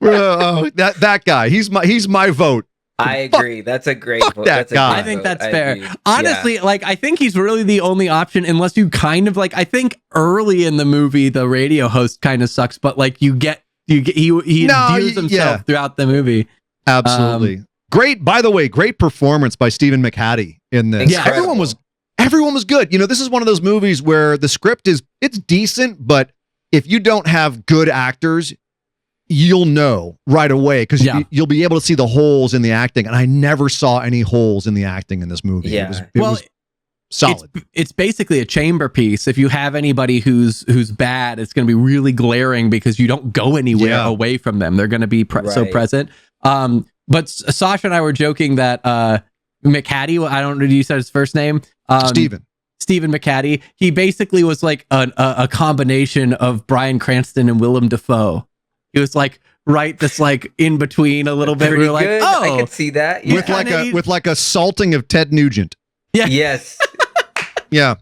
Yeah. That guy. He's my vote. I agree. That's a great fuck vote. that That's a guy. great I think vote. that's I fair. agree. Honestly, like, I think he's really the only option, unless you kind of like, I think early in the movie, the radio host kind of sucks, but like he endears himself throughout the movie. Absolutely. Great, by the way, great performance by Stephen McHattie in this. Yeah. Everyone was good. You know, this is one of those movies where the script it's decent, but if you don't have good actors, you'll know right away because you'll be able to see the holes in the acting. And I never saw any holes in the acting in this movie. Yeah. It was solid. It's basically a chamber piece. If you have anybody who's bad, it's going to be really glaring because you don't go anywhere away from them. They're going to be so present. But Sasha and I were joking that McHattie, I don't know, you said his first name? Stephen McHattie. He basically was like a combination of Bryan Cranston and Willem Dafoe. He was like this like in between a little bit. We were like, good. oh, I could see that. Yeah. with like a salting of Ted Nugent. Yeah. Yes. Yeah.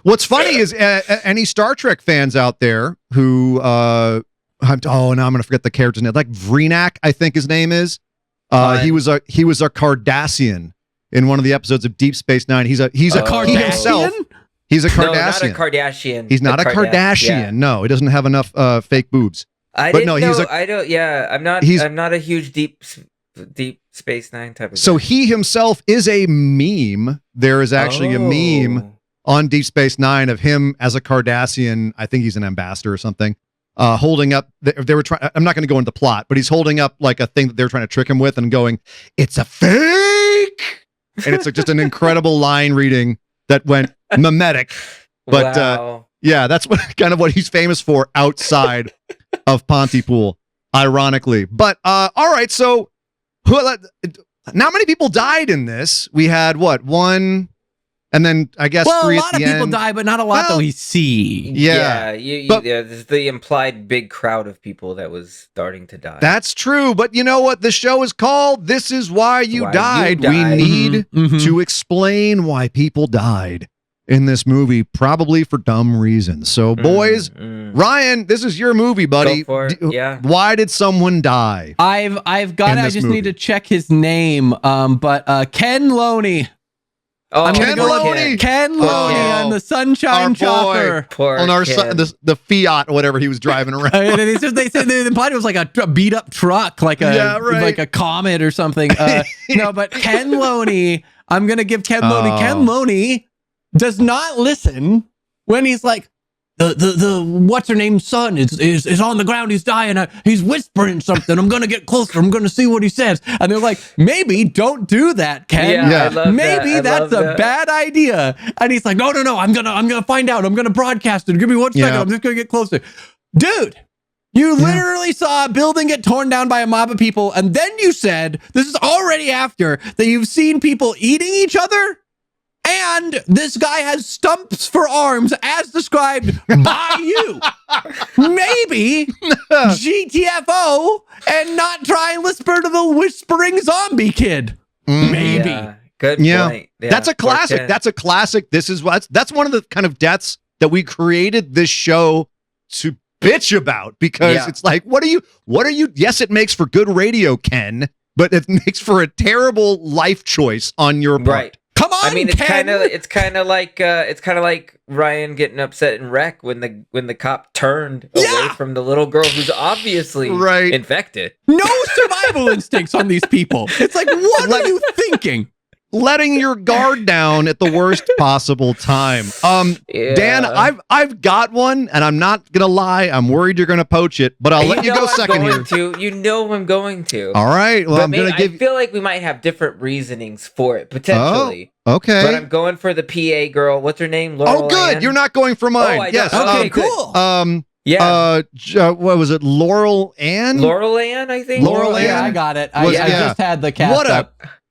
What's funny is any Star Trek fans out there who now I'm gonna forget the character's name. Like Vreenak, I think his name is. He was a Cardassian in one of the episodes of Deep Space Nine. He's a Cardassian? he himself. He's a Kardashian. No, not a Kardashian. He's not a Kardashian. Yeah. No, he doesn't have enough fake boobs. I'm not a huge Deep Space Nine type of So guy. he himself is a meme. There is actually a meme on Deep Space Nine of him as a Cardassian. I think he's an ambassador or something. Holding up, they were trying. I'm not going to go into the plot, but he's holding up like a thing that they're trying to trick him with, and going, "It's a fake," and it's like just an incredible line reading that went mimetic. But wow. yeah, that's kind of what he's famous for outside of Pontypool, ironically. But all right, so not many people died in this. We had one. And then I guess well, three a lot of people die, but not a lot that we see. Yeah, there's the implied big crowd of people that was starting to die. That's true, but you know what? The show is called "This Is Why You Died." We need to explain why people died in this movie, probably for dumb reasons. So, boys, Ryan, this is your movie, buddy. Go for it. Yeah. Why did someone die? I've got it. I just need to check his name. But Ken Loney. Oh, I'm gonna go Loney. with Ken Loney on the Sunshine Chopper. On the Fiat or whatever he was driving around. They said they implied it was like a beat up truck, like a Comet or something. No, but Ken Loney. I'm gonna give Ken Loney. Ken Loney does not listen when he's like, the what's her name's son is on the ground. He's dying. He's whispering something. I'm gonna get closer. I'm gonna see what he says. And they're like, maybe don't do that, Ken. Yeah. I love maybe that. that's a bad idea. And he's like, no. I'm gonna find out. I'm gonna broadcast it. Give me 1 second. I'm just gonna get closer, dude. You literally saw a building get torn down by a mob of people, and then you said this is already after that you've seen people eating each other. And this guy has stumps for arms as described by you. Maybe GTFO and not try and whisper to the whispering zombie kid. Maybe. Yeah. Good point. Yeah. That's a classic. That's a classic. That's one of the kind of deaths that we created this show to bitch about, because it's like, what are you? Yes, it makes for good radio, Ken, but it makes for a terrible life choice on your part. Right. Come on, I mean, Ken. it's kind of like Ryan getting upset in Wreck when the cop turned away from the little girl who's obviously infected. No survival instincts on these people. It's like, what are you thinking? Letting your guard down at the worst possible time. Dan, I've got one, and I'm not gonna lie. I'm worried you're gonna poach it, but I'll let you go second here. You know I'm going to. All right. Well, I feel like we might have different reasonings for it potentially. Oh, okay. But I'm going for the PA girl. What's her name? Laurel good. Ann? You're not going for mine. Yes. Okay. Cool. What was it? Laurel Ann? Laurel Ann, I think. Laurel Ann. Yeah, I got it. I just had the cast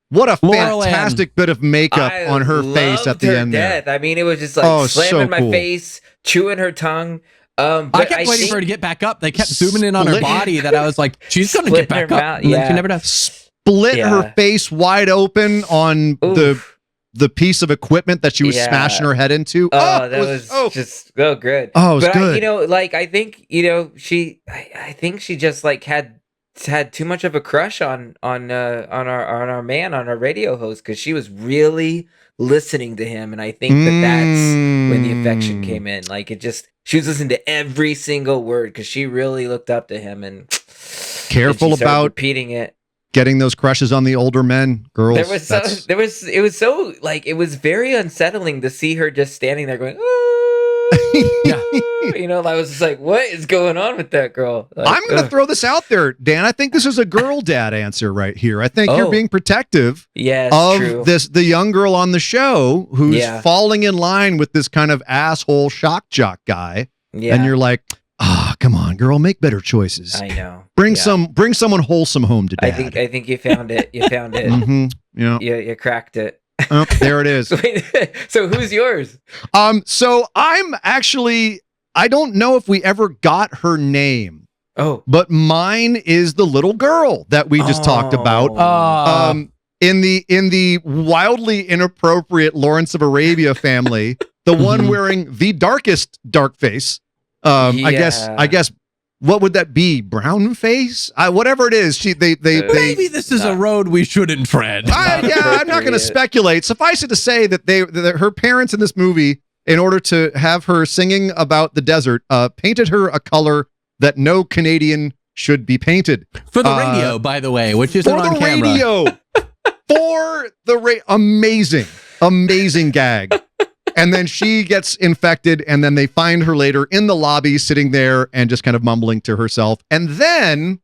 What a Laurel fantastic bit of makeup on her face at the end there. I mean, it was just like slamming my cool. face, chewing her tongue. But I kept waiting for her to get back up. They kept zooming in on her body that I was like, she's going to get back up. And then she never does. Split her face wide open on the piece of equipment that she was smashing her head into. That was just so good. Oh, it was good. I think, I think she just like had too much of a crush on our man, on our radio host, because she was really listening to him, and I think that's when the affection came in. Like she was listening to every single word because she really looked up to him, and careful about repeating it. Getting those crushes on the older men, girls. It was very unsettling to see her just standing there going, I was just like, what is going on with that girl? Like, I'm going to throw this out there, Dan. I think this is a girl dad answer right here. I think you're being protective of true. the young girl on the show who's falling in line with this kind of asshole shock jock guy. Yeah. And you're like, come on, girl, make better choices. I know. Bring someone wholesome home to dad. I think you found it. You found it. You cracked it. Oh, there it is. So who's yours? So I'm actually, I don't know if we ever got her name. Oh. But mine is the little girl that we just talked about. In the wildly inappropriate Lawrence of Arabia family, the one wearing the darkest dark face. I guess what would that be? Brown face? Whatever it is. Maybe this is a road we shouldn't tread. I'm not going to speculate. Suffice it to say that her parents in this movie, in order to have her singing about the desert, painted her a color that no Canadian should be painted. For the radio, by the way, which isn't on camera. For the radio. Amazing gag. And then she gets infected, and then they find her later in the lobby sitting there and just kind of mumbling to herself. And then,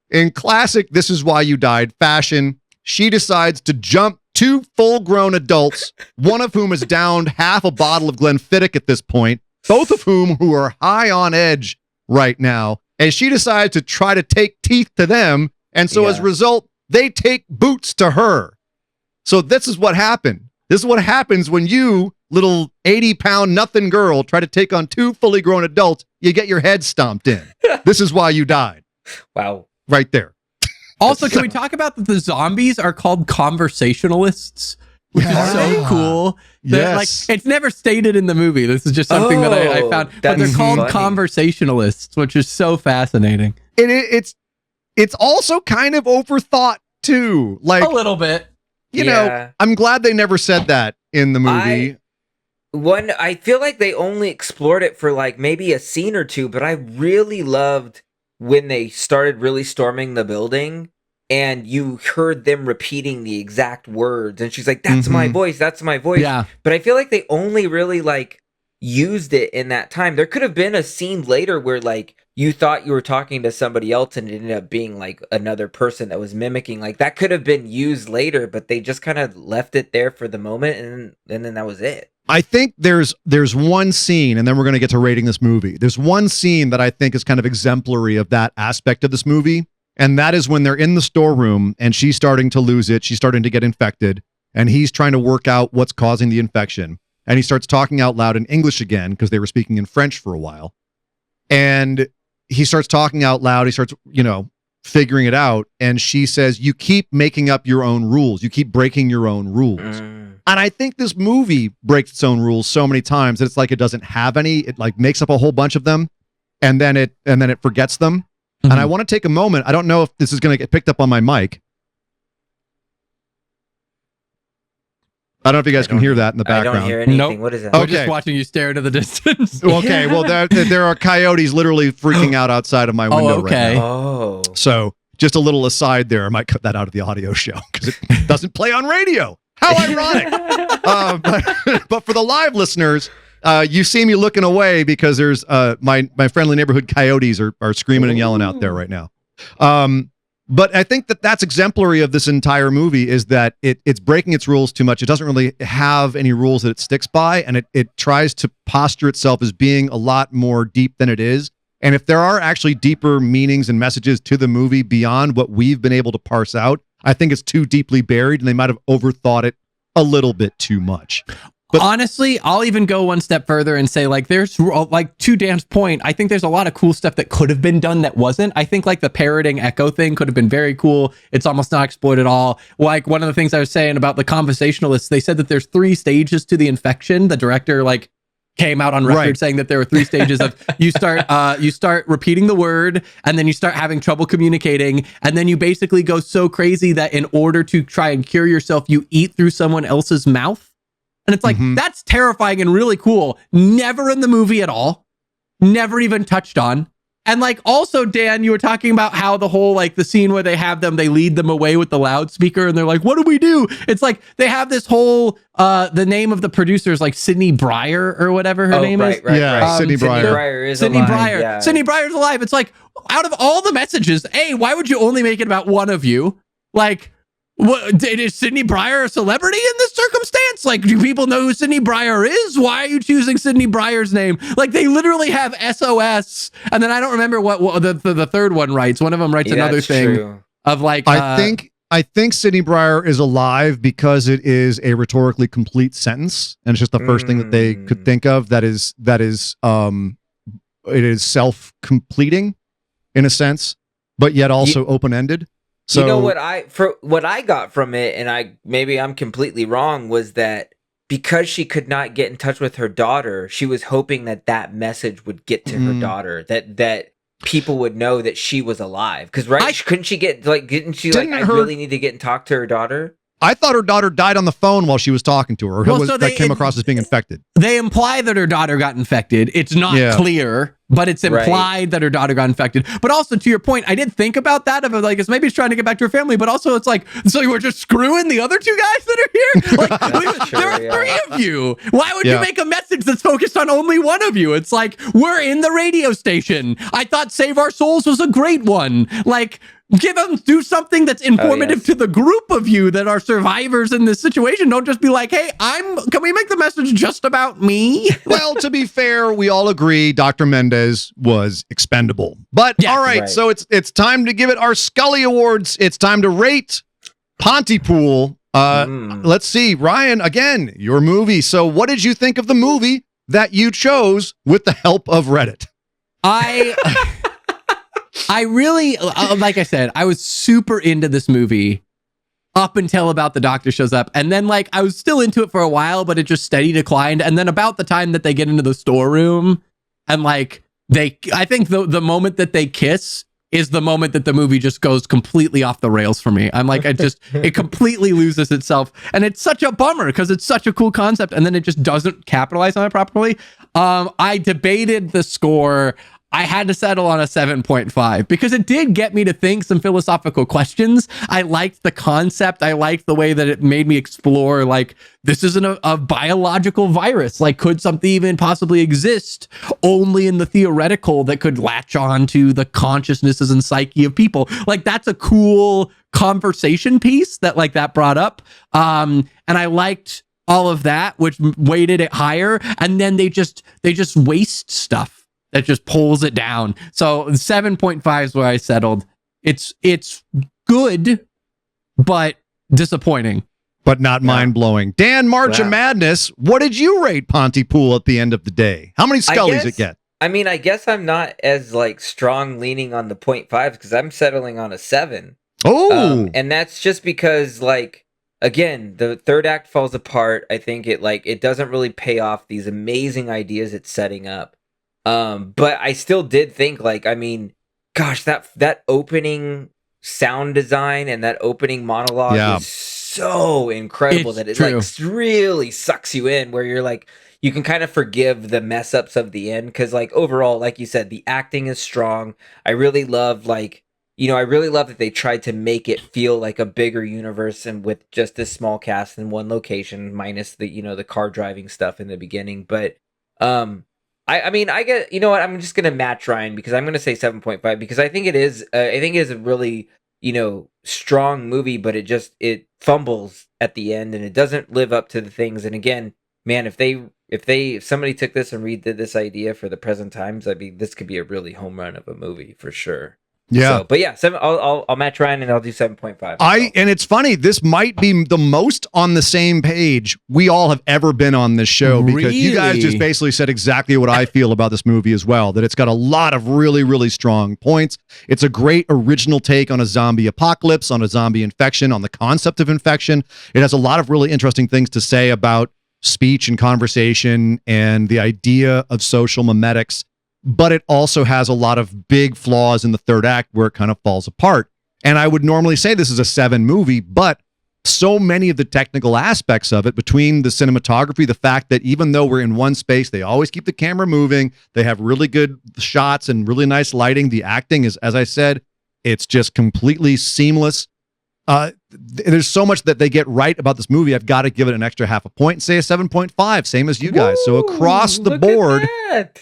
in classic "This Is Why You Died" fashion, she decides to jump two full-grown adults, one of whom has downed half a bottle of Glenfiddich at this point, both of whom who are high on edge right now. And she decides to try to take teeth to them. And so as a result, they take boots to her. So this is what happened. This is what happens when you, little 80-pound nothing girl, try to take on two fully grown adults. You get your head stomped in. This is why you died. Wow. Right there. Also, can we talk about that the zombies are called conversationalists? Which is so cool. Yes. Like, it's never stated in the movie. This is just something that I found. But they're called conversationalists, which is so fascinating. It's also kind of overthought, too. Like a little bit. You know, I'm glad they never said that in the movie. I feel like they only explored it for like maybe a scene or two, but I really loved when they started really storming the building and you heard them repeating the exact words. And she's like, that's my voice. That's my voice. Yeah. But I feel like they only really like used it in that time. There could have been a scene later where like you thought you were talking to somebody else and it ended up being like another person that was mimicking. Like that could have been used later, but they just kind of left it there for the moment and then that was it. I think there's one scene, and then we're going to get to rating this movie. There's one scene that I think is kind of exemplary of that aspect of this movie, and that is when they're in the storeroom and she's starting to lose it. She's starting to get infected, and he's trying to work out what's causing the infection. And he starts talking out loud in English again because they were speaking in French for a while. And he starts talking out loud. He starts, figuring it out. And she says, you keep making up your own rules. You keep breaking your own rules. And I think this movie breaks its own rules so many times that it's like it doesn't have any. It like makes up a whole bunch of them, and then it forgets them. And I want to take a moment. I don't know if this is going to get picked up on my mic. I don't know if you guys can hear that in the background. I don't hear anything. Nope. What is that? We're just watching you stare into the distance. Okay, well, there are coyotes literally freaking out outside of my window right now. Oh. So just a little aside there. I might cut that out of the audio show because it doesn't play on radio. How ironic. But for the live listeners, you see me looking away because there's my friendly neighborhood coyotes are screaming and yelling out there right now. But I think that's exemplary of this entire movie is that it's breaking its rules too much. It doesn't really have any rules that it sticks by, and it tries to posture itself as being a lot more deep than it is. And if there are actually deeper meanings and messages to the movie beyond what we've been able to parse out, I think it's too deeply buried and they might have overthought it a little bit too much. But honestly, I'll even go one step further and say, like, there's like, to Dan's point, I think there's a lot of cool stuff that could have been done that wasn't. I think like the parroting Echo thing could have been very cool. It's almost not explored at all. Like one of the things I was saying about the conversationalists, they said that there's 3 stages to the infection. The director like came out on record saying that there were 3 stages of you start repeating the word, and then you start having trouble communicating, and then you basically go so crazy that in order to try and cure yourself, you eat through someone else's mouth. And it's like, that's terrifying and really cool. Never in the movie at all. Never even touched on. And like, also, Dan, you were talking about how the whole, like the scene where they lead them away with the loudspeaker and they're like, what do we do? It's like, they have this whole, the name of the producer is like Sydney Breyer or whatever her name is. Right. Sydney Breyer. Sydney Breyer. Yeah. Sydney Breyer's alive. It's like, out of all the messages, why would you only make it about one of you? Like, what, is Sydney Breyer a celebrity in this circumstance? Like, do people know who Sydney Breyer is? Why are you choosing Sydney Breyer's name? Like, they literally have SOS, and then I don't remember what the third one writes. One of them writes another thing of like. I think Sydney Breyer is alive because it is a rhetorically complete sentence, and it's just the first thing that they could think of. That is it is self-completing in a sense, but yet also open-ended. So, you know what I got from it, and I'm completely wrong, was that because she could not get in touch with her daughter, she was hoping that message would get to her daughter, that people would know that she was alive. Because couldn't she get didn't she really need to get and talk to her daughter? I thought her daughter died on the phone while she was talking to her. That came across as being infected. They imply that her daughter got infected. It's not clear, but it's implied that her daughter got infected. But also, to your point, I did think about that. Of like, maybe it's trying to get back to her family. But also, it's like, so you were just screwing the other 2 guys that are here? Like, there are 3 of you. Why would you make a message that's focused on only one of you? It's like, we're in the radio station. I thought Save Our Souls was a great one. Like, do something that's informative to the group of you that are survivors in this situation. Don't just be like, hey, can we make the message just about me? Well, to be fair, we all agree Dr. Mendez was expendable. But all right, so it's time to give it our Scully Awards. It's time to rate Pontypool. Let's see, Ryan, again, your movie. So what did you think of the movie that you chose with the help of Reddit? I really, like I said, I was super into this movie up until about the doctor shows up. And then like, I was still into it for a while, but it just steady declined. And then about the time that they get into the storeroom and like, I think the moment that they kiss is the moment that the movie just goes completely off the rails for me. I'm like, it completely loses itself. And it's such a bummer because it's such a cool concept. And then it just doesn't capitalize on it properly. I debated the score. I had to settle on a 7.5 because it did get me to think some philosophical questions. I liked the concept. I liked the way that it made me explore, like, this isn't a biological virus. Like, could something even possibly exist only in the theoretical that could latch on to the consciousnesses and psyche of people? Like, that's a cool conversation piece that brought up. And I liked all of that, which weighted it higher. And then they just waste stuff that just pulls it down. So 7.5 is where I settled. It's good, but disappointing. But not mind-blowing. Dan, March of Madness, what did you rate Pontypool at the end of the day? How many Scullys it get? I mean, I guess I'm not as like strong leaning on the 0.5 because I'm settling on a 7. Oh! And that's just because, like, again, the third act falls apart. I think it doesn't really pay off these amazing ideas it's setting up. But I still did think, like, I mean, gosh, that opening sound design and that opening monologue is so incredible that it like really sucks you in, where you're like, you can kind of forgive the mess ups of the end because, like, overall, like you said, the acting is strong. I really love, like, I really love that they tried to make it feel like a bigger universe and with just this small cast in one location, minus the the car driving stuff in the beginning, but I mean, I get, you know what, I'm just going to match Ryan because I'm going to say 7.5 because I think it is a really, strong movie, but it fumbles at the end and it doesn't live up to the things. And again, man, if somebody took this and redid this idea for the present times, I mean, this could be a really home run of a movie for sure. Yeah. So, but yeah, I'll match Ryan and I'll do 7.5. And it's funny, this might be the most on the same page we all have ever been on this show, because you guys Really? just basically said exactly what I feel about this movie as well, that it's got a lot of really, really strong points. It's a great original take on a zombie apocalypse, on a zombie infection, on the concept of infection. It has a lot of really interesting things to say about speech and conversation and the idea of social memetics. But it also has a lot of big flaws in the third act where it kind of falls apart. And I would normally say this is a 7 movie, but so many of the technical aspects of it, between the cinematography, the fact that even though we're in one space, they always keep the camera moving, they have really good shots and really nice lighting. The acting is, as I said, it's just completely seamless. There's so much that they get right about this movie. I've got to give it an extra half a point and say a 7.5, same as you guys. So across the board,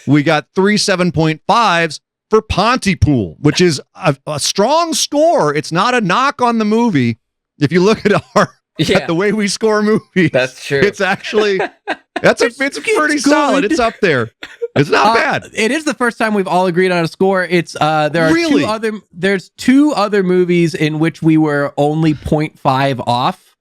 we got 3 7.5s for Pontypool, which is a strong score. It's not a knock on the movie. If you look at at the way we score movies, that's true. It's actually it's pretty solid. It's up there. It's not bad. It is the first time we've all agreed on a score. It's there are there's 2 other movies in which we were only 0.5 off.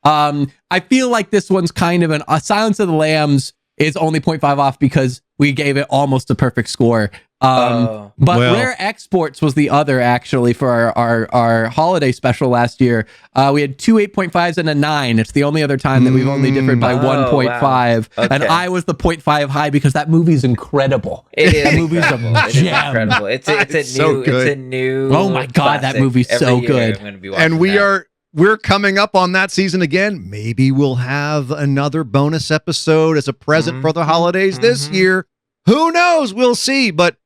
I feel like this one's kind of a Silence of the Lambs is only 0.5 off because we gave it almost a perfect score. Rare Exports was the other, actually, for our holiday special last year. We had 2 8.5s and a 9. It's the only other time that we've only differed by 1.5. Wow. Okay. And I was the 0.5 high because that movie's incredible. It is. That movie's a gem. Incredible. It's a new. Oh my God, that movie's so good. And we're coming up on that season again. Maybe we'll have another bonus episode as a present for the holidays this year. Who knows? We'll see. But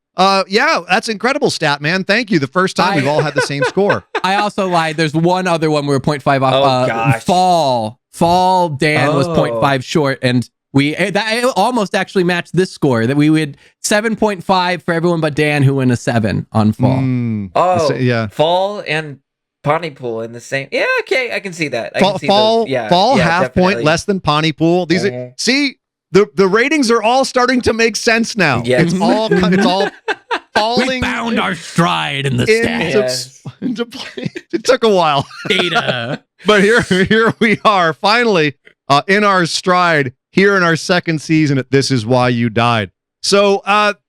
yeah, that's incredible stat, man. Thank you. The first time we've all had the same score. I also lied. There's one other one we were 0.5 off. Oh, gosh. Fall Dan was 0.5 short, and it almost actually matched this score. That we would 7.5 for everyone but Dan, who went a 7 on Fall. Yeah. Fall and Pontypool in the same. Yeah, okay, I can see that. Fall half definitely. point less than Pontypool. These are, see, the ratings are all starting to make sense now. Yes. It's all falling. We found our stride in the stats. Into play. It took a while. Data. But here we are, finally, in our stride, here in our second season at This Is Why You Died. So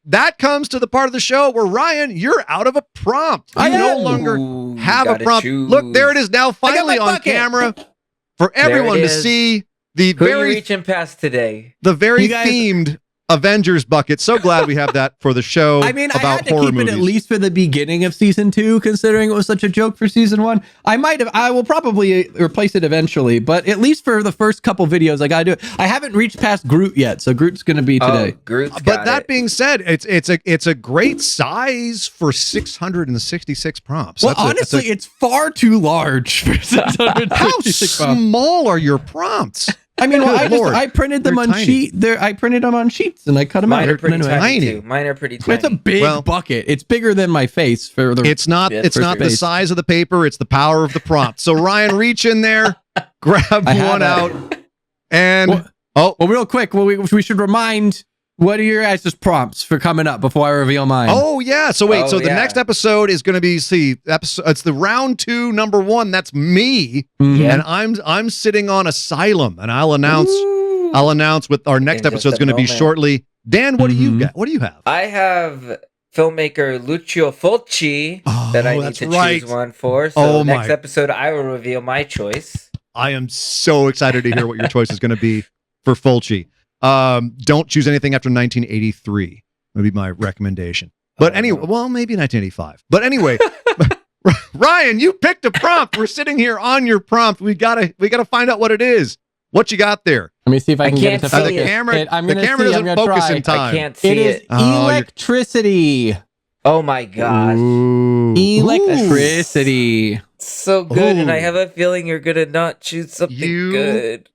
that comes to the part of the show where, Ryan, you're out of a prompt. You no longer have a prompt. Choose. Look, there it is now, finally on camera for everyone to see. Who are you reaching past today? The very themed Avengers bucket. So glad we have that for the show. I mean, about I had to horror keep movies. it at least for the beginning of season 2, considering it was such a joke for season 1. I will probably replace it eventually, but at least for the first couple videos, I gotta do it. I haven't reached past Groot yet, so Groot's gonna be today. But that being said, it's a great size for 666 prompts. Well, honestly, it's far too large for 666 How small are your prompts? I mean, I printed them on I printed them on sheets and I cut them out. Mine are pretty tiny. Mine are pretty tiny. It's a big bucket. It's bigger than my face. It's not the size of the paper. It's the power of the prompt. So Ryan, reach in there, grab one out, and real quick. We should remind. What are your guys' prompts for coming up before I reveal mine? Oh yeah. So wait. The next episode is going to be it's the round 2, number 1. That's me, and I'm sitting on Asylum, and I'll announce what our next episode is going to be shortly. Dan, what do you got? What do you have? I have filmmaker Lucio Fulci that I need to choose one for. So next episode, I will reveal my choice. I am so excited to hear what your choice is going to be for Fulci. Don't choose anything after 1983 would be my recommendation. But anyway, well, maybe 1985. But anyway, Ryan, you picked a prompt. We're sitting here on your prompt. We gotta find out what it is. What you got there? Let me see if I can get it to focus. The camera doesn't focus in time. I can't see it. It is electricity. Oh my gosh. Electricity. So good, and I have a feeling you're gonna not choose something good.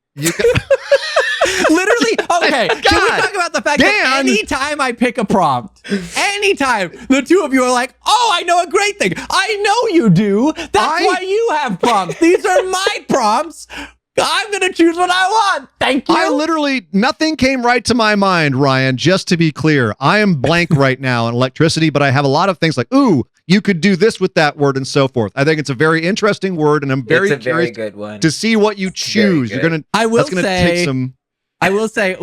Literally, okay. Can we talk about the fact that anytime I pick a prompt, anytime the two of you are like, "Oh, I know a great thing." I know you do. That's why you have prompts. These are my prompts. I'm gonna choose what I want. Thank you. Nothing came right to my mind, Ryan. Just to be clear, I am blank right now on electricity, but I have a lot of things like, ooh, you could do this with that word and so forth. I think it's a very interesting word, and I'm very It's a very curious good one. to see what you choose. You're gonna. I will that's gonna take say. some. I will say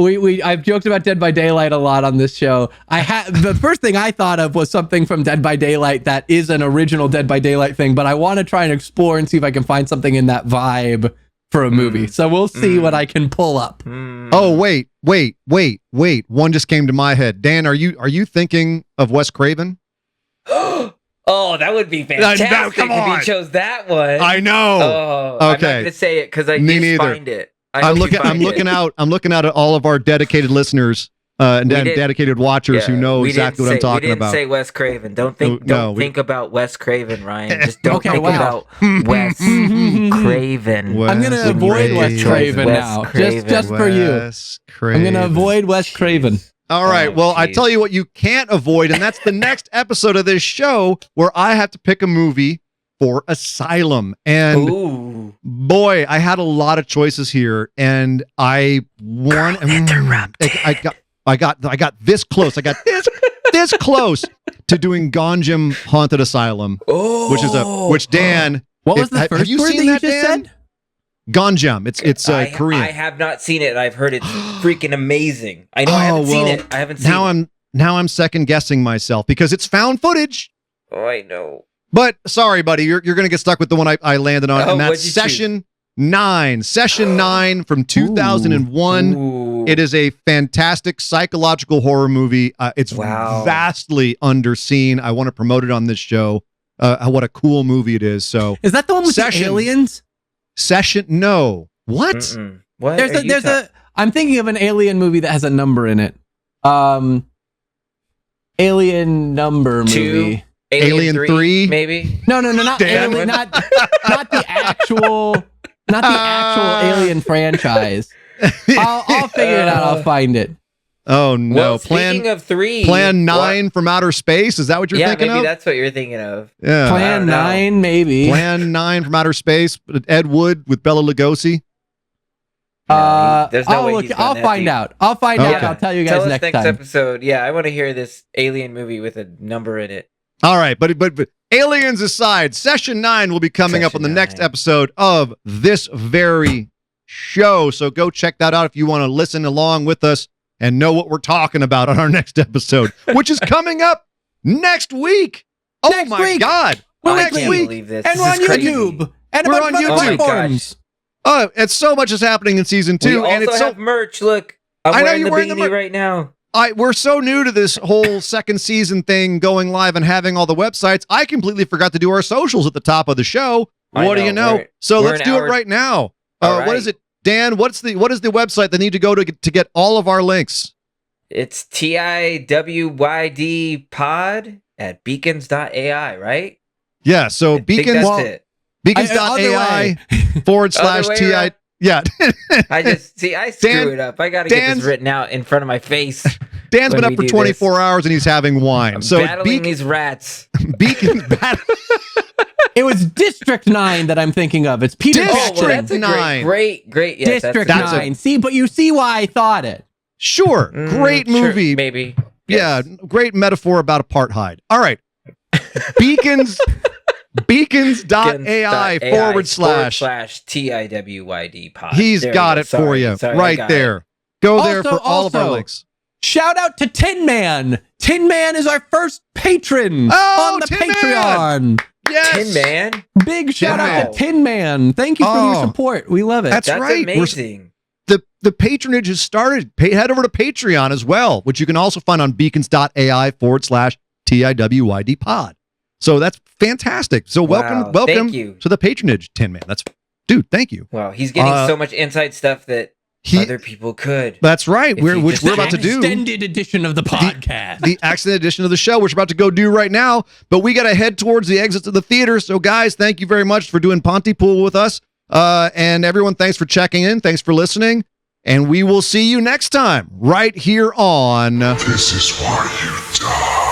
I've joked about Dead by Daylight a lot on this show. The first thing I thought of was something from Dead by Daylight that is an original Dead by Daylight thing, but I want to try and explore and see if I can find something in that vibe for a movie. So we'll see what I can pull up. Oh wait! One just came to my head. Dan, are you thinking of Wes Craven? Oh, that would be fantastic come if on. he chose that one. I know. Oh, I'm not Okay. gonna say it because I Me did neither. find it. I'm looking out at all of our dedicated listeners and dedicated watchers who know exactly what I'm talking about. We didn't say Wes Craven. Don't think about Wes Craven, Ryan. Just don't Okay, think wow. about Wes Craven. Wes I'm going to avoid Wes Craven now. Just for you. Wes Craven. I'm going to avoid Wes Craven. All right. I tell you what you can't avoid, and that's the next episode of this show where I have to pick a movie for Asylum. And Ooh. boy, I had a lot of choices here, and I won. I got this close. I got this close to doing Gonjam Haunted Asylum, which Dan. What was the first have you word seen that that, you just Dan? said? Gonjam. It's Korean. I have not seen it. I've heard it's freaking amazing. I know I haven't seen it. I haven't seen it. Now I'm second guessing myself because it's found footage. Oh, I know. But sorry, buddy, you're going to get stuck with the one I landed on, and that's Session 9. Session 9 from 2001. Ooh. It is a fantastic psychological horror movie. It's vastly underseen. I want to promote it on this show. What a cool movie it is. So is that the one with the aliens? Session? No. What? Mm-mm. What? I'm thinking of an alien movie that has a number in it. Alien number movie. Alien 3? Maybe? No, not Alien, not the actual Alien franchise. I'll figure it out. I'll find it. Oh no! Well, speaking of 3, Plan 9 from outer space. Is that what you're thinking of? Yeah, maybe that's what you're thinking of. Yeah. Plan 9, maybe. Plan 9 from outer space. Ed Wood with Bela Lugosi. There's no way I'll find out. I'll find out. I'll tell you guys next time. Episode. Yeah, I want to hear this alien movie with a number in it. All right, but aliens aside, Session 9 will be coming up on the next episode of this very show. So go check that out if you want to listen along with us and know what we're talking about on our next episode, which is coming up next week. Oh my God. Next week. And we're on YouTube. And we're on YouTube. Platforms. Oh, and so much is happening in season 2. We and also have merch. Look, I'm wearing the beanie right now. We're so new to this whole second season thing going live and having all the websites. I completely forgot to do our socials at the top of the show. What do you know? So let's do it right now. What is it, Dan? What is the website they need to go to get all of our links? It's TIWYD pod at beacons.ai, right? Yeah. So beacons.ai /TI. Yeah. I screw it up. I got to get this written out in front of my face. Dan's been up for 24 hours and he's having wine. I'm battling these rats. Beacons. It was District 9 that I'm thinking of. It's Peter District 9. Great. Yes, District 9. But you see why I thought it. Sure. Great movie. Sure, maybe. Yes. Yeah. Great metaphor about apartheid. All right. Beacons. Beacons.ai / TIWYD pod. He's got it for you right there. Go there for all of our links. Shout out to Tin Man. Tin Man is our first patron on the Patreon. Yes. Tin Man. Big shout out to Tin Man. Thank you for your support. We love it. That's right. Amazing. The patronage has started. Head over to Patreon as well, which you can also find on beacons.ai / TIWYD pod. So that's fantastic. So welcome to the patronage, Tin Man. Dude, thank you. Wow, he's getting so much inside stuff that other people could. That's right. We're about to do extended edition of the podcast. The extended edition of the show, which we're about to go do right now. But we got to head towards the exits of the theater. So guys, thank you very much for doing Pontypool with us. And everyone, thanks for checking in. Thanks for listening. And we will see you next time right here on This is why you die.